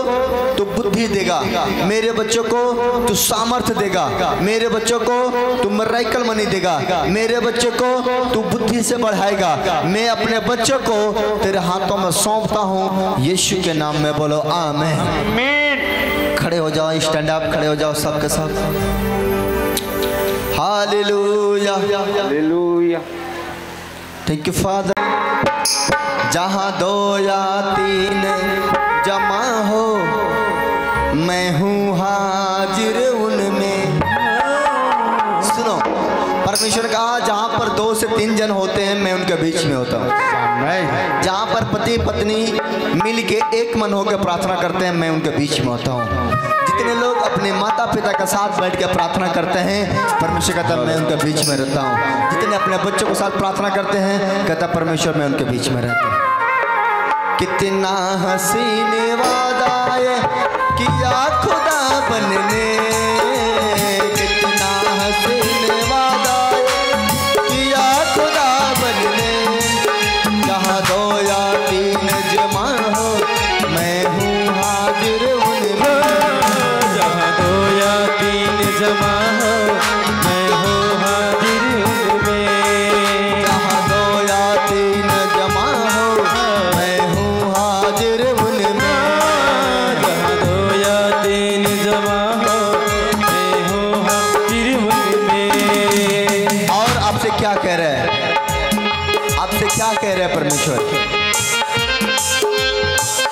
तू बुद्धि देगा, मेरे बच्चों को तू सामर्थ्य देगा, मेरे बच्चों को तू मिरेकल मनी देगा, मेरे बच्चों को तू बुद्धि से बढ़ाएगा। मैं अपने बच्चों को तेरे हाथों में सौंपता हूँ यीशु के नाम में। बोलो आमीन। खड़े हो जाओ, स्टैंड अप, खड़े हो जाओ सबके साथ। Hallelujah hallelujah. Thank you father. जहाँ 2 या 3 जमा हो मैं हूँ हाजिर उनमें। सुनो, परमेश्वर कहा जहाँ पर 2 से 3 जन होते हैं मैं उनके बीच में होता हूँ। जहाँ पर पति पत्नी मिल के एक मन होकर प्रार्थना करते हैं मैं उनके बीच में होता हूँ। जितने लोग अपने माता पिता के साथ बैठ के प्रार्थना करते हैं परमेश्वर कहता मैं उनके बीच में रहता हूँ। जितने अपने बच्चों के साथ प्रार्थना करते हैं कहता परमेश्वर मैं उनके बीच में रहता हूँ। कितना हसीन वादा किया खुदा बनने, कितना हसीन वादा किया खुदा बनने। जहाँ 2 या 3 जमा हो मैं हूँ हाजिर उनमें। जहाँ 2 या 3 जमा हो मैं हूँ हाजिर उनमें। जहाँ 2 या 3 जमा हो मैं हूँ हाजिर उनमें। जहाँ 2 या 3 जमा हो मैं हूँ हाजिर उनमें। और आपसे क्या कह रहे हैं? आपसे क्या कह रहे हैं परमेश्वर?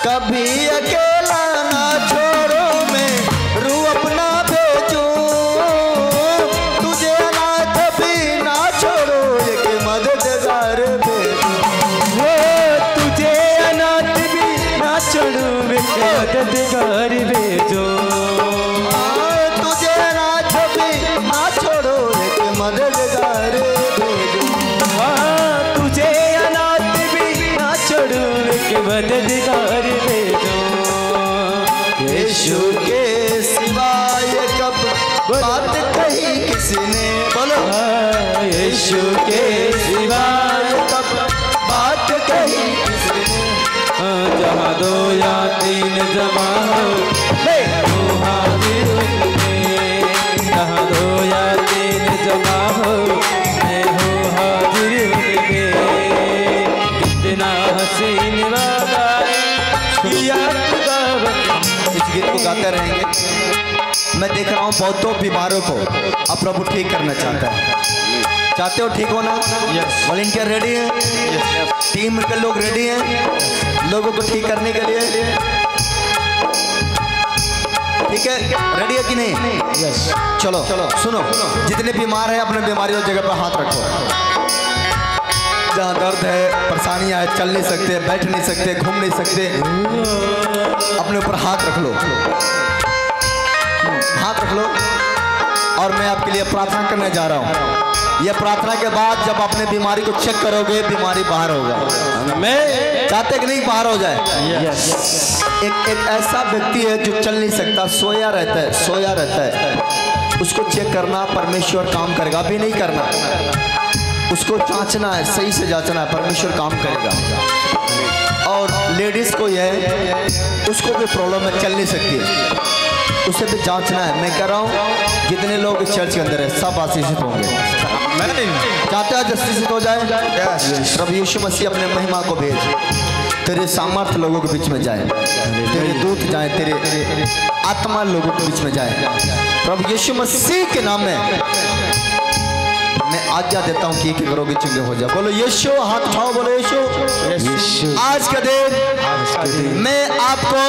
कभी अकेला ना छोड़ो मैं रू अपना भेजूं, तुझे अनाथ भी ना छोड़ो एक मददगार भेजूं। वो तुझे अनाथ भी ना छोड़ो एक मददगार भेजो। तुझे अनाथ भी ना छोड़ो एक मददगार भेजूं। तुझे अनाथ भी ना छोड़ो एक मददगार भेजो। यीशु के सिवाय कब बात कही किसने? बोलो यीशु के सिवाय कब बात कही किसने? जहाँ 2 या 3 जमा हो मैं हूँ हाजिर उनमें। जहाँ 2 या 3 जमा हो मैं हूँ हाजिर उनमें। कितना हसीन वादा किया खुदा बनने। इस गीत को गाते रहेंगे। मैं देख रहा हूँ बहुतों बीमारों को अब प्रभु ठीक करना चाहता है। चाहते हो ठीक होना? वॉलंटियर रेडी है? टीम के लोग रेडी हैं लोगों को ठीक करने के लिए? ठीक है, रेडी है कि नहीं? चलो सुनो, जितने बीमार हैं अपने बीमारी वाली जगह पर हाथ रखो। जहाँ दर्द है, परेशानियाँ है, चल नहीं सकते, बैठ नहीं सकते, घूम नहीं सकते, अपने ऊपर हाथ रख लो, हाथ रख लो। और मैं आपके लिए प्रार्थना करने जा रहा हूँ। यह प्रार्थना के बाद जब अपने बीमारी को चेक करोगे बीमारी बाहर होगा। मैं चाहते कि नहीं बाहर हो जाए? एक ऐसा व्यक्ति है जो चल नहीं सकता, सोया रहता है, उसको चेक करना, परमेश्वर काम करेगा। अभी नहीं करना, उसको जांचना है, सही से जांचना है, परमेश्वर काम करेगा। और लेडीज को यह उसको भी प्रॉब्लम है, चल नहीं सकती है, उसे भी जांचना है। मैं कह रहा हूँ जितने लोग इस चर्च के अंदर है सब आशीषित होंगे। चाहते हैं आशीषित हो जाए? प्रभु यीशु मसीह अपने महिमा को भेज, तेरे सामर्थ लोगों के बीच में जाए, तेरे दूत जाए, तेरे आत्मा लोगों के बीच में जाए। प्रभु यीशु मसीह के नाम में मैं आज्ञा देता हूँ कि एक रोगी चंगे हो जाए। बोलो यीशु, हाथ उठाओ, बोलो यीशु। आज का दिन मैं आपको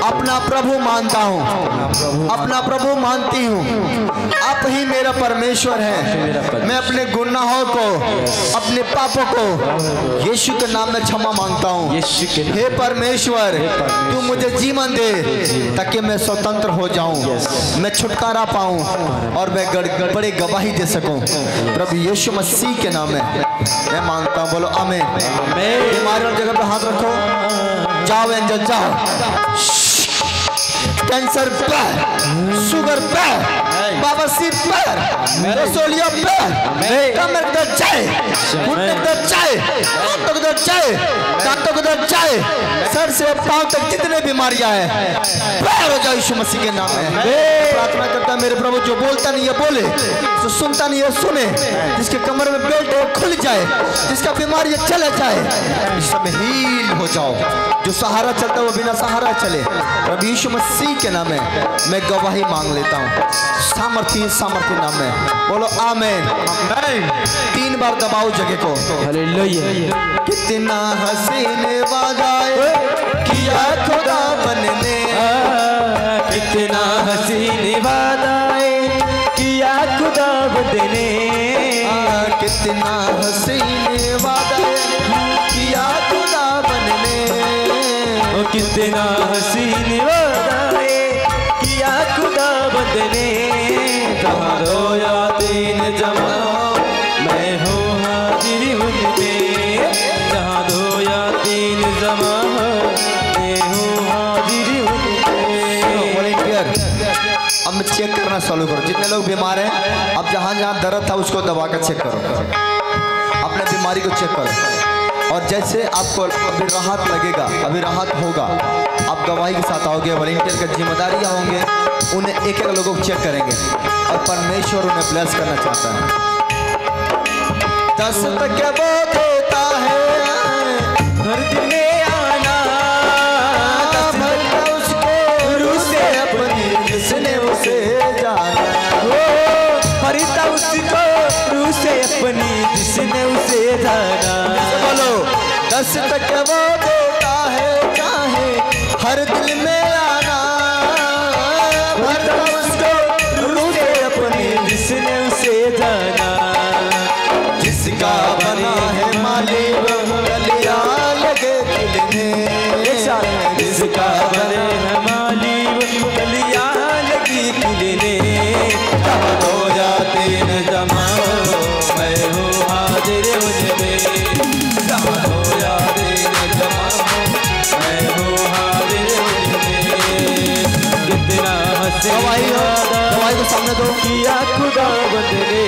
अपना प्रभु मानता हूँ, अपना प्रभु मानती हूँ। आप ही मेरा परमेश्वर है। मैं अपने गुनाहों को, अपने पापों को यीशु के नाम में क्षमा मांगता हूँ। हे परमेश्वर, तू मुझे जीवन दे ताकि मैं स्वतंत्र हो जाऊँ, मैं छुटकारा पाऊँ और मैं बड़े गवाही दे सकूँ। प्रभु यीशु मसीह के नाम में मैं मांगता हूँ। बोलो आमीन। बीमारी वाली जगह पे हाथ रखो। जाओ एंजल जाओ। कैंसर पर, शुगर पर, बवासीर पर, रसोलिया पर, कमर दर्द जाए, घुटने दर्द जाए, हाथों को दर्द जाए, दांतों को दर्द जाए, सर से पांव तक जितने बीमारियां हैं पैर हो जाए यीशु मसीह के नाम में। प्रार्थना करता है मेरे प्रभु, जो बोलता नहीं है बोले, जो सुनता नहीं है सुने, जिसके कमर में बेल्ट है खुल जाए, जिसका बीमारी चला जाए, इस समय हील हो जाओ। जो सहारा चलता है वो बिना सहारा चले। प्रभु यीशु मसीह के नाम में मैं गवाही मांग लेता हूँ, सामर्थी नाम में। बोलो आमीन। 3 बार दबाओ जगह को। हालेलुया। कितना हसीन वादाए किया खुदा बनने, कितना हसीन वादाए किया खुदा बनने, कितना हसीन वादाए किया खुदा बनने, कितना हसीन वादाए किया खुदा बनने। जहाँ रोया 3 जमाना मैं हूँ हाजिर उनमें, जहाँ रोया 3 जमाना मैं हूँ हाजिर उनमें। वॉलंटियर अब मैं चेक करना चालू करो। जितने लोग बीमार हैं अब जहाँ जहाँ दर्द था उसको दबा कर चेक करो, अपने बीमारी को चेक करो। और जैसे आपको अभी राहत लगेगा, अभी राहत होगा, आप गवाही के साथ आओगे। वॉलंटियर का जिम्मेदारियाँ होंगे, उन्हें एक एक लोगों को चेक करेंगे और परमेश्वर उन्हें ब्लेस करना चाहता है। 10 तक वो देता है हर दिन में आना, भरता उसको रूह से अपनी, जिसने उसे जाना, भरता उसको रूह से अपनी, जिसने उसे जाना। बोलो 10 तक वो देता है चाहे हर दिल में आना, भरता उसको रूह से अपनी, जिसने उसे जाना। जिसका बना है माली वो गलियां लगे खिलने, जिसका बने है माली वो गलियां लगी खिलने। जहाँ रोया 3 जमाना मैं हूँ हाजिर उनमें, जहाँ रोया 3 जमाना मैं हूँ हाजिर उनमें। कितना हसीन गवाही को सामने दो। किया खुदा बंदने।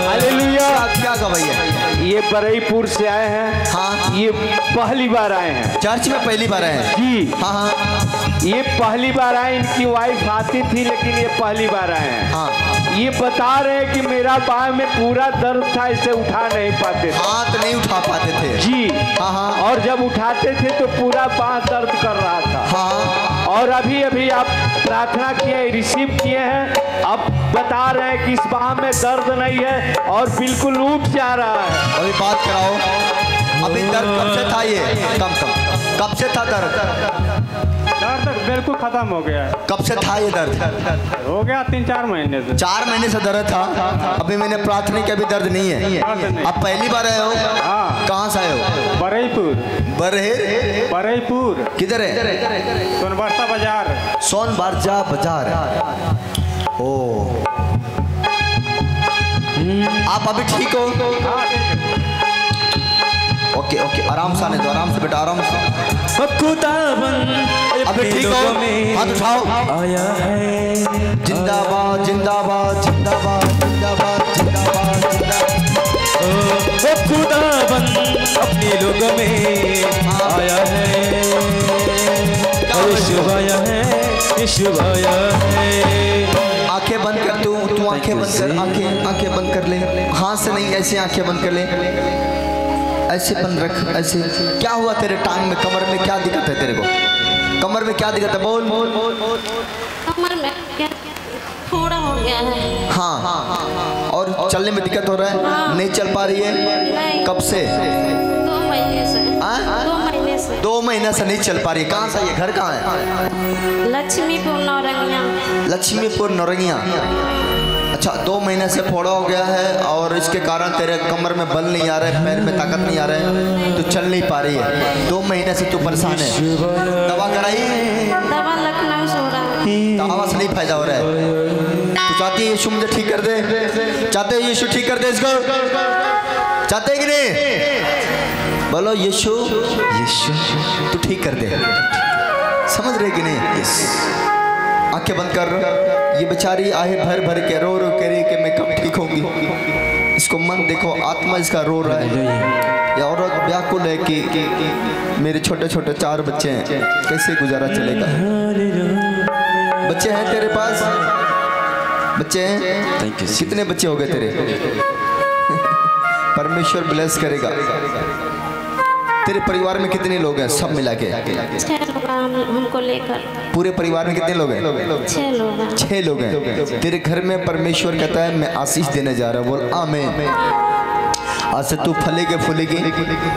हालेलुया। क्या गवाही है? ये बरईपुर से आए हैं। हाँ। ये पहली बार आए हैं चर्च में, पहली बार आए हैं जी। हाँ हाँ ये पहली बार आए, इनकी वाइफ आती थी लेकिन ये पहली बार आए हैं। हाँ। ये बता रहे हैं कि मेरा बाएं में पूरा दर्द था, इसे उठा नहीं पाते थे। हाथ नहीं उठा पाते थे जी। हाँ हाँ और जब उठाते थे तो पूरा बांह दर्द कर रहा था। हाँ। और अभी अभी आप प्रार्थना किए, रिसीव किए हैं, अब बता रहे हैं कि इस बाह में दर्द नहीं है और बिल्कुल उठ जा रहा है। अभी बात कराओ, अभी दर्द कब से था? ये कब से था दर्द? दर्द बिल्कुल खत्म हो गया है। कब से था ये दर्द? हो गया 3-4 महीने से। 4 महीने से दर्द था। अभी मैंने प्रार्थना की, अभी दर्द नहीं है। अब पहली बार आए हो? हाँ। कहाँ से आए हो? बरईपुर। बरहेर किधर है? सोनबरसा बाजार। सोनबरसा बाजार। ओ आप अभी ठीक हो? ओके ओके, आराम से आने दो, आराम से बेटा, आराम से। अभी ठीक हो? हाथ उठाओ। आया है जिंदाबाद जिंदाबाद जिंदाबाद जिंदाबाद जिंदाबाद जिंदाबाद। खुदाबंद अपने लोगों में आया है, यीशु आया है, यीशु आया है। आंखें बंद कर, तू आंखें बंद कर, आंखें बंद कर ले। हाथ से नहीं, ऐसे आंखें बंद कर ले, ऐसे बंद रख, ऐसे। क्या हुआ तेरे टांग में, कमर में क्या दिक्कत है तेरे को? कमर में क्या दिक्कत है? बोल। कमर में क्या फोड़ा हो गया है। हाँ, और चलने में दिक्कत हो रहा है? हाँ। नहीं चल पा रही है? नहीं। कब से? 2 महीने से। 2 महीने से। 2 महीने से नहीं चल पा रही। कहाँ से? ये घर कहाँ है? लक्ष्मीपुर नौरंगिया। लक्ष्मीपुर नौरंगिया। अच्छा, 2 महीने से फोड़ा हो गया है और इसके कारण तेरे कमर में बल नहीं आ रहा है, पैर में ताकत नहीं आ रहा है, तो चल नहीं पा रही है। 2 महीने से तू परेशान है। दवा कराई? दवा लखनऊ से हो रहा है। दवा से नहीं फायदा हो रहा है। तू चाहती है यीशु मुझे ठीक कर दे? चाहते हो यीशु ठीक कर दे इसको? चाहते कि नहीं? बोलो यीशु, यीशु तू ठीक कर दे। समझ रहे कि नहीं? यस। आंखें बंद कर। ये बेचारी आहे भर भर के रो के रही कि मैं कब ठीक होंगी। इसको मन देखो, आत्मा इसका रो रहा है। ये औरत व्याकुल है कि मेरे छोटे छोटे 4 बच्चे हैं, कैसे गुजारा चलेगा? बच्चे हैं तेरे पास? बच्चे हैं? कितने बच्चे हो गए तेरे? परमेश्वर ब्लेस करेगा। तेरे परिवार में कितने लोग हैं सब मिला के? 6 लोग हमको लेकर। पूरे परिवार में कितने लोग हैं? 6 लोग हैं। 6 लोग हैं। तेरे घर में परमेश्वर कहता है मैं आशीष देने जा रहा हूँ। बोल आमीन। आज से तू फलेगी फूलेगी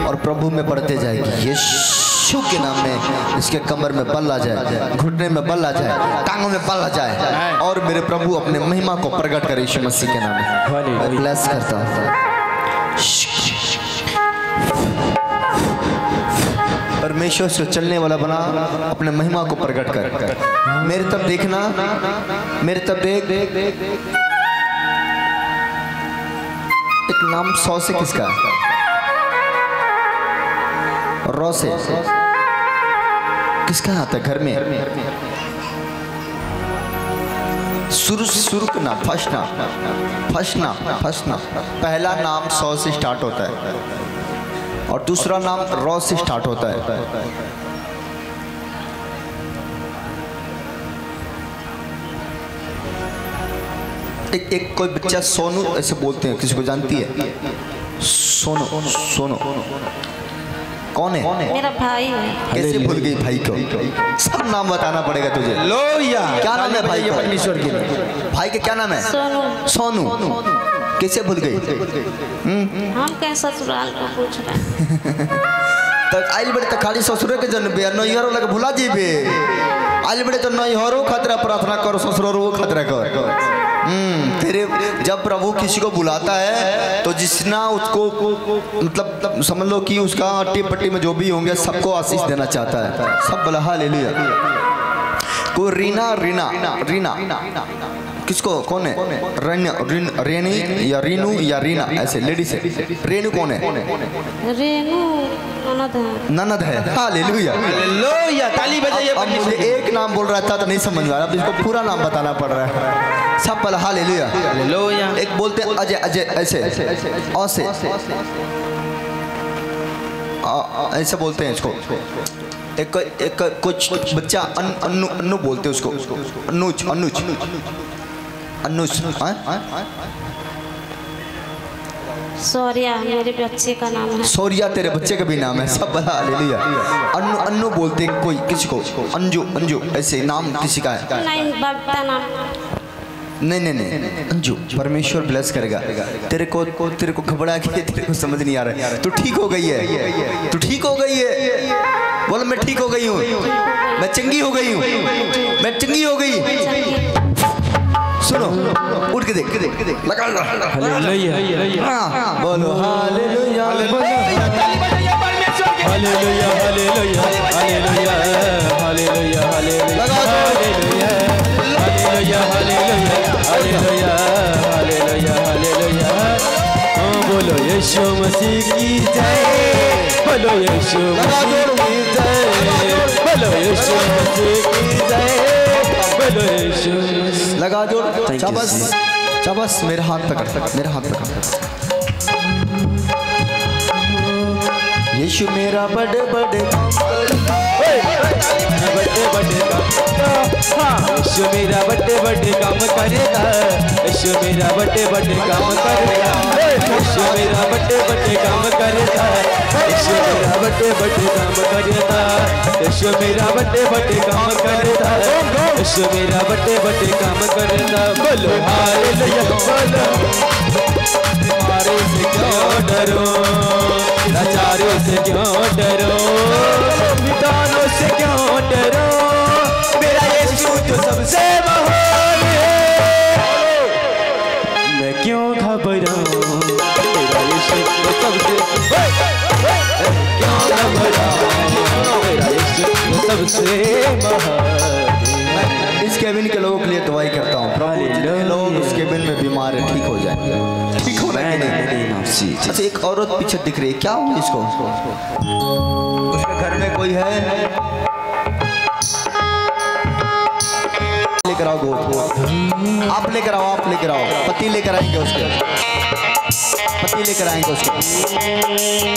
और प्रभु में बढ़ते जाएगी। यीशु के नाम में इसके कमर में बल आ जाए, घुटने में बल आ जाए, टांगों में बल आ जाए और मेरे प्रभु अपने महिमा को प्रकट करे यीशु मसीह के नाम में। मैं ब्लेस करता हूँ। परमेश्वर से चलने वाला बना, अपने महिमा को प्रकट कर। मेरे तब देखना, मेरे तब देख। एक नाम 100 से किसका? रौ से किसका आता है घर में? शुरू का नाम, फर्स्ट नाम। पहला नाम 100 से स्टार्ट होता है और दूसरा नाम रॉ से स्टार्ट होता है। एक कोई बच्चा सोनू ऐसे बोलते हैं, किसी को जानती है? सोनू कौन है? मेरा भाई है। कैसे भूल गई भाई को? सब नाम बताना पड़ेगा तुझे। लोया क्या नाम है भाई का? परमेश्वर के भाई का क्या नाम है? सोनू। कैसे भूल गई? हम कैसे ससुराल को पूछ रहे हैं? तो आइल बड़े तो खाली ससुर के जन बे नैहर लगे भुला जीबे। आइल बड़े तो नैहरो खतरा प्रार्थना करो, ससुरो खतरा कर। तेरे जब प्रभु किसी को बुलाता है तो जिसना उसको मतलब समझ लो कि उसका अट्टी पट्टी में जो भी होंगे सबको आशीष देना चाहता है। सब बोला हालेलुया। को रीना किसको? कौन है? रेनी या रीनू या रीना, ऐसे लेडीज है। रेनू कौन है? रेनू ननद है। हालेलुया। ताली बजाइए। अब मुझे एक नाम बोल रहा था तो नहीं समझ में आ रहा, अब इसको पूरा नाम बताना पड़ रहा है। सब पल हालेलुया। एक बोलते हैं अजय, ऐसे ऐसे बोलते हैं इसको। एक कुछ बच्चा अन्नू बोलते हैं उसको। अनुज। सौर्या मेरे बच्चे का नाम है। सौर्या तेरे बच्चे का भी नाम है। सब बता हालेलुया। अन्नू बोलते कोई किसी को। अंजू ऐसे नाम किसी का है? नहीं, बबीता नाम। नहीं अंजू। परमेश्वर ब्लेस करेगा तेरे को घबरा के तेरे को समझ नहीं आ रहा है। तू ठीक हो गई है। बोलो मैं ठीक हो गई हूँ, मैं चंगी हो गई हूँ। सुनो, उठ के देख लगा। हालेलुया। हाँ बोलो हालेलुया। बोलो यीशु मसीह की जय। बोलो यीशु मसीह की जय। बोलो यीशु मसीह की जय। बोलो यीशु। लगा जोड़। चाबस मेरे हाथ पकड़। यीशु मेरा बड़े काम यीशु मेरा बड़े बड़े काम करेगा, यीशु मेरा बड़े बड़े काम करेगा, यीशु मेरा बड़े बड़े काम करेगा, यीशु मेरा बड़े बड़े काम करेगा, यीशु मेरा बड़े बड़े काम करेगा, यीशु मेरा बड़े बड़े काम करेगा। बोलो हालेलुया, बोलो बीमारी से क्यों डरो, लाचारों से क्यों डरो, विधानों से क्यों डरो, मेरा यीशु तो सबसे महान है। मैं क्यों घबराऊं, मेरा यीशु तो सबसे, क्यों घबराऊं, मेरा यीशु तो सबसे महान। इस केबिन के लोगों के लिए दुआई करता हूँ, प्रभु जितने लोग इस केबिन में बीमार है ठीक हो जाए, ठीक हो रहा है नहीं। अच्छा एक औरत पीछे दिख रही है, क्या हुआ इसको? उसके घर में कोई है? लेकर आओ गोद, आप लेकर आओ, आप लेकर आओ, पति लेकर आएंगे उसके, पति लेकर आएंगे उसके,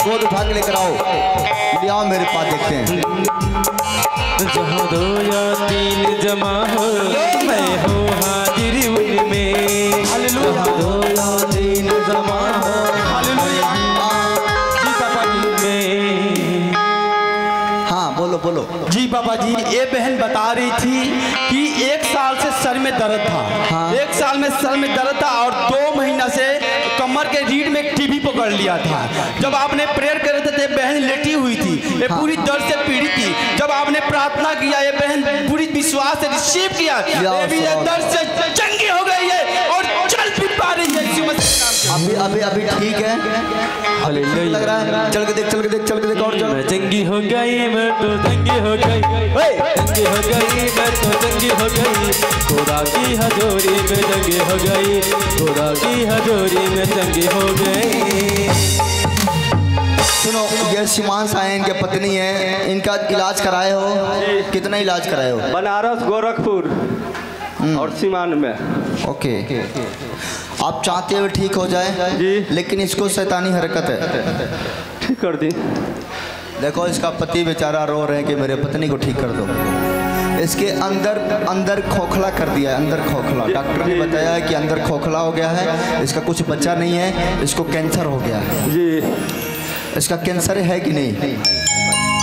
गोद उठा के लेकर आओ, ले आओ मेरे पास, देखते हैं। जहाँ 2 या 3 जमा हो मैं हूँ हाजिर उनमें, जहाँ 2 या 3 जमा हो जी पापा जी में। हाँ बोलो बोलो। जी पापा जी, ये बहन बता रही थी कि 1 साल से सर में दर्द था। हाँ। 1 साल में सर में दर्द था और 2 महीना से कमर के रीढ़ में टीबी पकड़ लिया था। जब आपने प्रेयर करे थे बहन लेटी हुई थी, ये पूरी दर्द से पीड़ित थी। जब आपने प्रार्थना किया ये बहन पूरी विश्वास से रिसीव किया, ये भी ये दर्द से चंगी हो गई है और चल भी पा रही है यीशु मसीह के नाम से। अभी ठीक है, लग रहा है। चल के देख, चल के देख, चल के देख और चल। मैं चंगी हो गई, मैं तो चंगी हो गई, चंगी हो गई, मैं तो चंगी हो गई, खुदा की हजूरी में चंगी हो गई, खुदा की हजूरी में चंगी हो गई। सुनो, ये सीमांश आए, इनके पत्नी है, इनका इलाज कराए हो? कितना इलाज कराए हो? बनारस, गोरखपुर और सीमान में। ओके, आप चाहते हुए ठीक हो जाए जी, लेकिन इसको शैतानी हरकत है, ठीक कर दी। देखो इसका पति बेचारा रो रहे हैं कि मेरे पत्नी को ठीक कर दो। इसके अंदर खोखला कर दिया है, अंदर खोखला। डॉक्टर ने बताया है कि अंदर खोखला हो गया है, इसका कुछ बचा नहीं है, इसको कैंसर हो गया है। जी, इसका कैंसर है कि नहीं?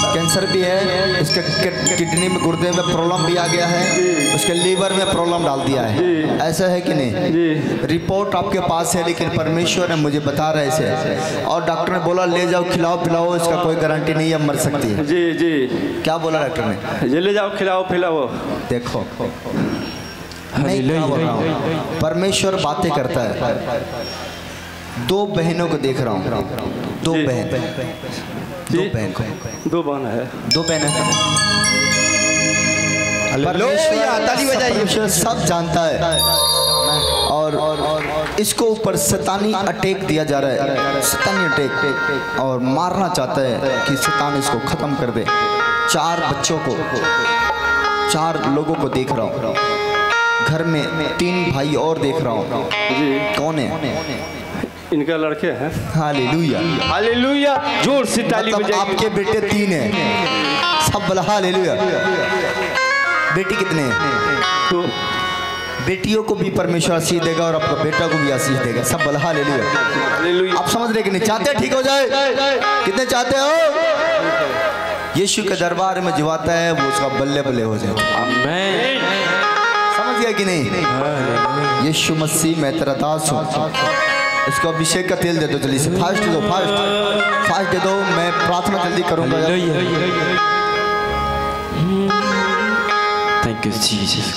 कैंसर भी है, इसके किडनी में, गुर्दे में प्रॉब्लम भी आ गया है, उसके लीवर में प्रॉब्लम डाल दिया है, ऐसा है कि नहीं? रिपोर्ट आपके पास है, लेकिन परमेश्वर ने मुझे बता रहे इसे, और डॉक्टर ने बोला ले जाओ, खिलाओ पिलाओ, इसका कोई गारंटी नहीं है, मर सकती है। जी जी, क्या बोला डॉक्टर ने? ये ले जाओ, खिलाओ पिलाओ। देखो नहीं क्या बोल रहा हूँ, परमेश्वर बातें करता है। 2 बहनों को देख रहा हूँ, 2 बहन, 2 बहन, 2 बहन है, 2 बहन है। परमेश्वर सब जानता है, और इसको ऊपर शैतानी अटैक दिया जा रहा है, शैतानी अटैक, और मारना चाहता है कि शैतान इसको खत्म कर दे। 4 बच्चों को, 4 लोगों को देख रहा हूँ घर में, 3 भाई और देख रहा हूँ। कौन है? इनका लड़के हैं। हालेलुया, हालेलुया, जोर से ताली बजाइए। आपके बेटे 3 हैं, सब बोला हालेलुया। बेटी कितने हैं? 2। बेटियों को भी परमेश्वर आशीष देगा और आपका बेटा को भी आशीष देगा, सब बोला हालेलुया। हालेलुया। आप समझ रहे कि नहीं? चाहते ठीक हो जाए? कितने चाहते हो? यीशु के दरबार में जो आता है वो उसका बल्ले बल्ले हो जाए। आमीन। समझ गया कि नहीं? यीशु मसीह मैं तेरा दास हूँ, इसको अभिषेक का तेल दे दो जल्दी से, फास्ट दो, फास्ट दे दो, मैं प्रार्थना जल्दी करूंगा। Thank you Jesus.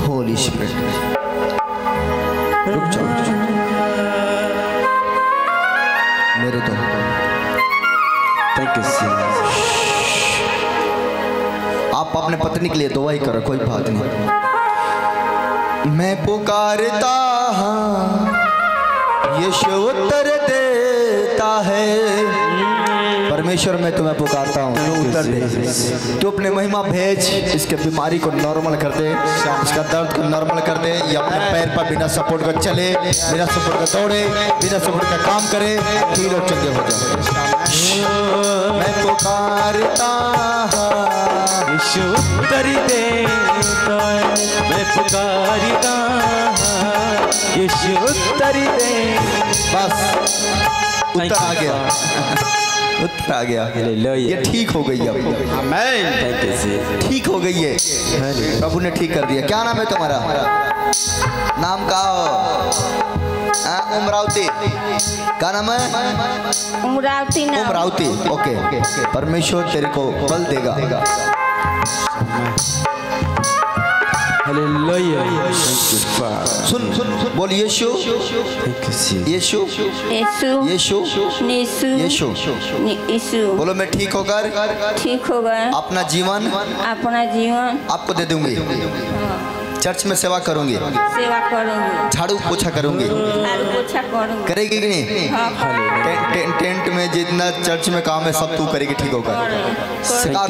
Holi spirit, रुक जाओ मेरे दो। Thank you Jesus. आप अपने पत्नी के लिए दुआ ही करो, कोई बात नहीं। मैं पुकारता हाँ, यीशु उत्तर देता है। परमेश्वर मैं तुम्हें पुकारता हूँ, तू उत्तर दे, तू अपने महिमा भेज, इसके बीमारी को नॉर्मल कर दे, इसका दर्द को नॉर्मल कर दे। ये अपने पैर पर बिना सपोर्ट का चले, बिना सपोर्ट का दौड़े, बिना सपोर्ट का काम करे, 3 लोग चंगे हो जाए। मैं पुकारता यीशु उत्तर दे तो मैं पुकारता यीशु उत्तर दे। बस उत्तर आ गया, उत्तर आ गया। ये ठीक हो गई अब, आमीन। ठीक हो गई है, प्रभु ने ठीक कर दिया। क्या नाम है तुम्हारा? नाम का उमरावती। क्या नाम है? उमरावती नाम। उमरावती, ओके। परमेश्वर तेरे को बल देगा। हालेलुया। सुन सुन बोल यीशु यीशु यीशु यीशु यीशु यीशु यीशु। बोलो मैं ठीक होकर ठीक होगा अपना जीवन आपको दे दूंगी। चर्च में सेवा करूंगी, सेवा करूंगी, झाड़ू पोछा करूंगी। झाड़ू पोछा करूंगी। करेगी कि नहीं? टेंट में जितना चर्च में काम है सब तू करेगी ठीक होकर।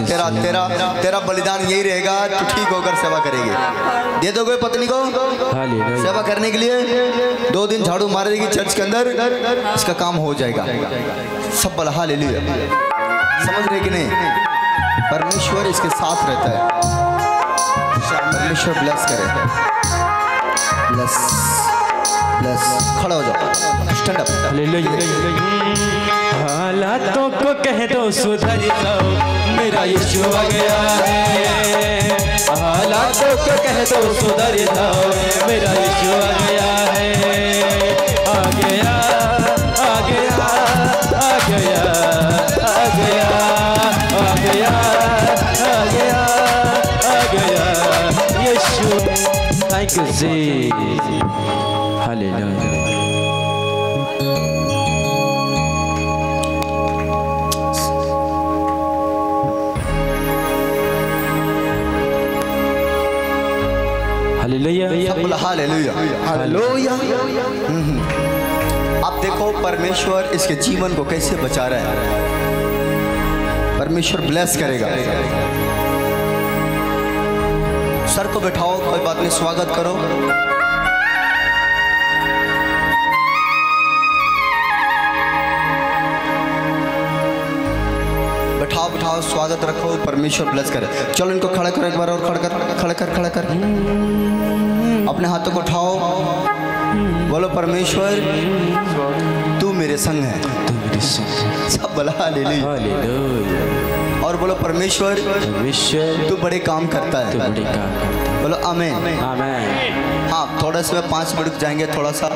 तेरा तेरा तेरा बलिदान यही रहेगा, तू ठीक होकर सेवा करेगी। दे दोगे पत्नी को सेवा करने के लिए? 2 दिन झाड़ू मार देगी चर्च के अंदर, इसका काम हो जाएगा। सब बोला हालेलुया। समझ रहे कि नहीं? परमेश्वर इसके साथ रहता है। परमेश्वर ब्लेस करे। Bless bless. खड़ा हो जाओ, स्टैंड अप। हालातों को कह दो सुधर जाओ, मेरा यीशु आ गया है। हालातों को कह दो सुधर जाओ, मेरा यीशु आ गया है। आ गया आ गया आ गया आ गया आ गया आ गया आ गया यीशु। थैंक यू जी। हालेलुया। Hallelujah hallelujah hallelujah. आप देखो परमेश्वर इसके जीवन को कैसे बचा रहा है। परमेश्वर ब्लेस करेगा। सर को बैठाओ, कोई बात नहीं, स्वागत करो। बैठाओ बैठाओ, स्वागत रखो, परमेश्वर ब्लेस करे। चलो इनको खड़ा करो, एक बार और खड़ा कर, खड़ा कर, खड़ा कर। अपने हाथों को उठाओ, बोलो परमेश्वर तू मेरे संग है। तू मेरे संग। सब बोला हालेलुया। और बोलो परमेश्वर तू बड़े काम करता है। बोलो आमीन। आमीन। हाँ, थोड़ा सा 5 मिनट जाएंगे, थोड़ा सा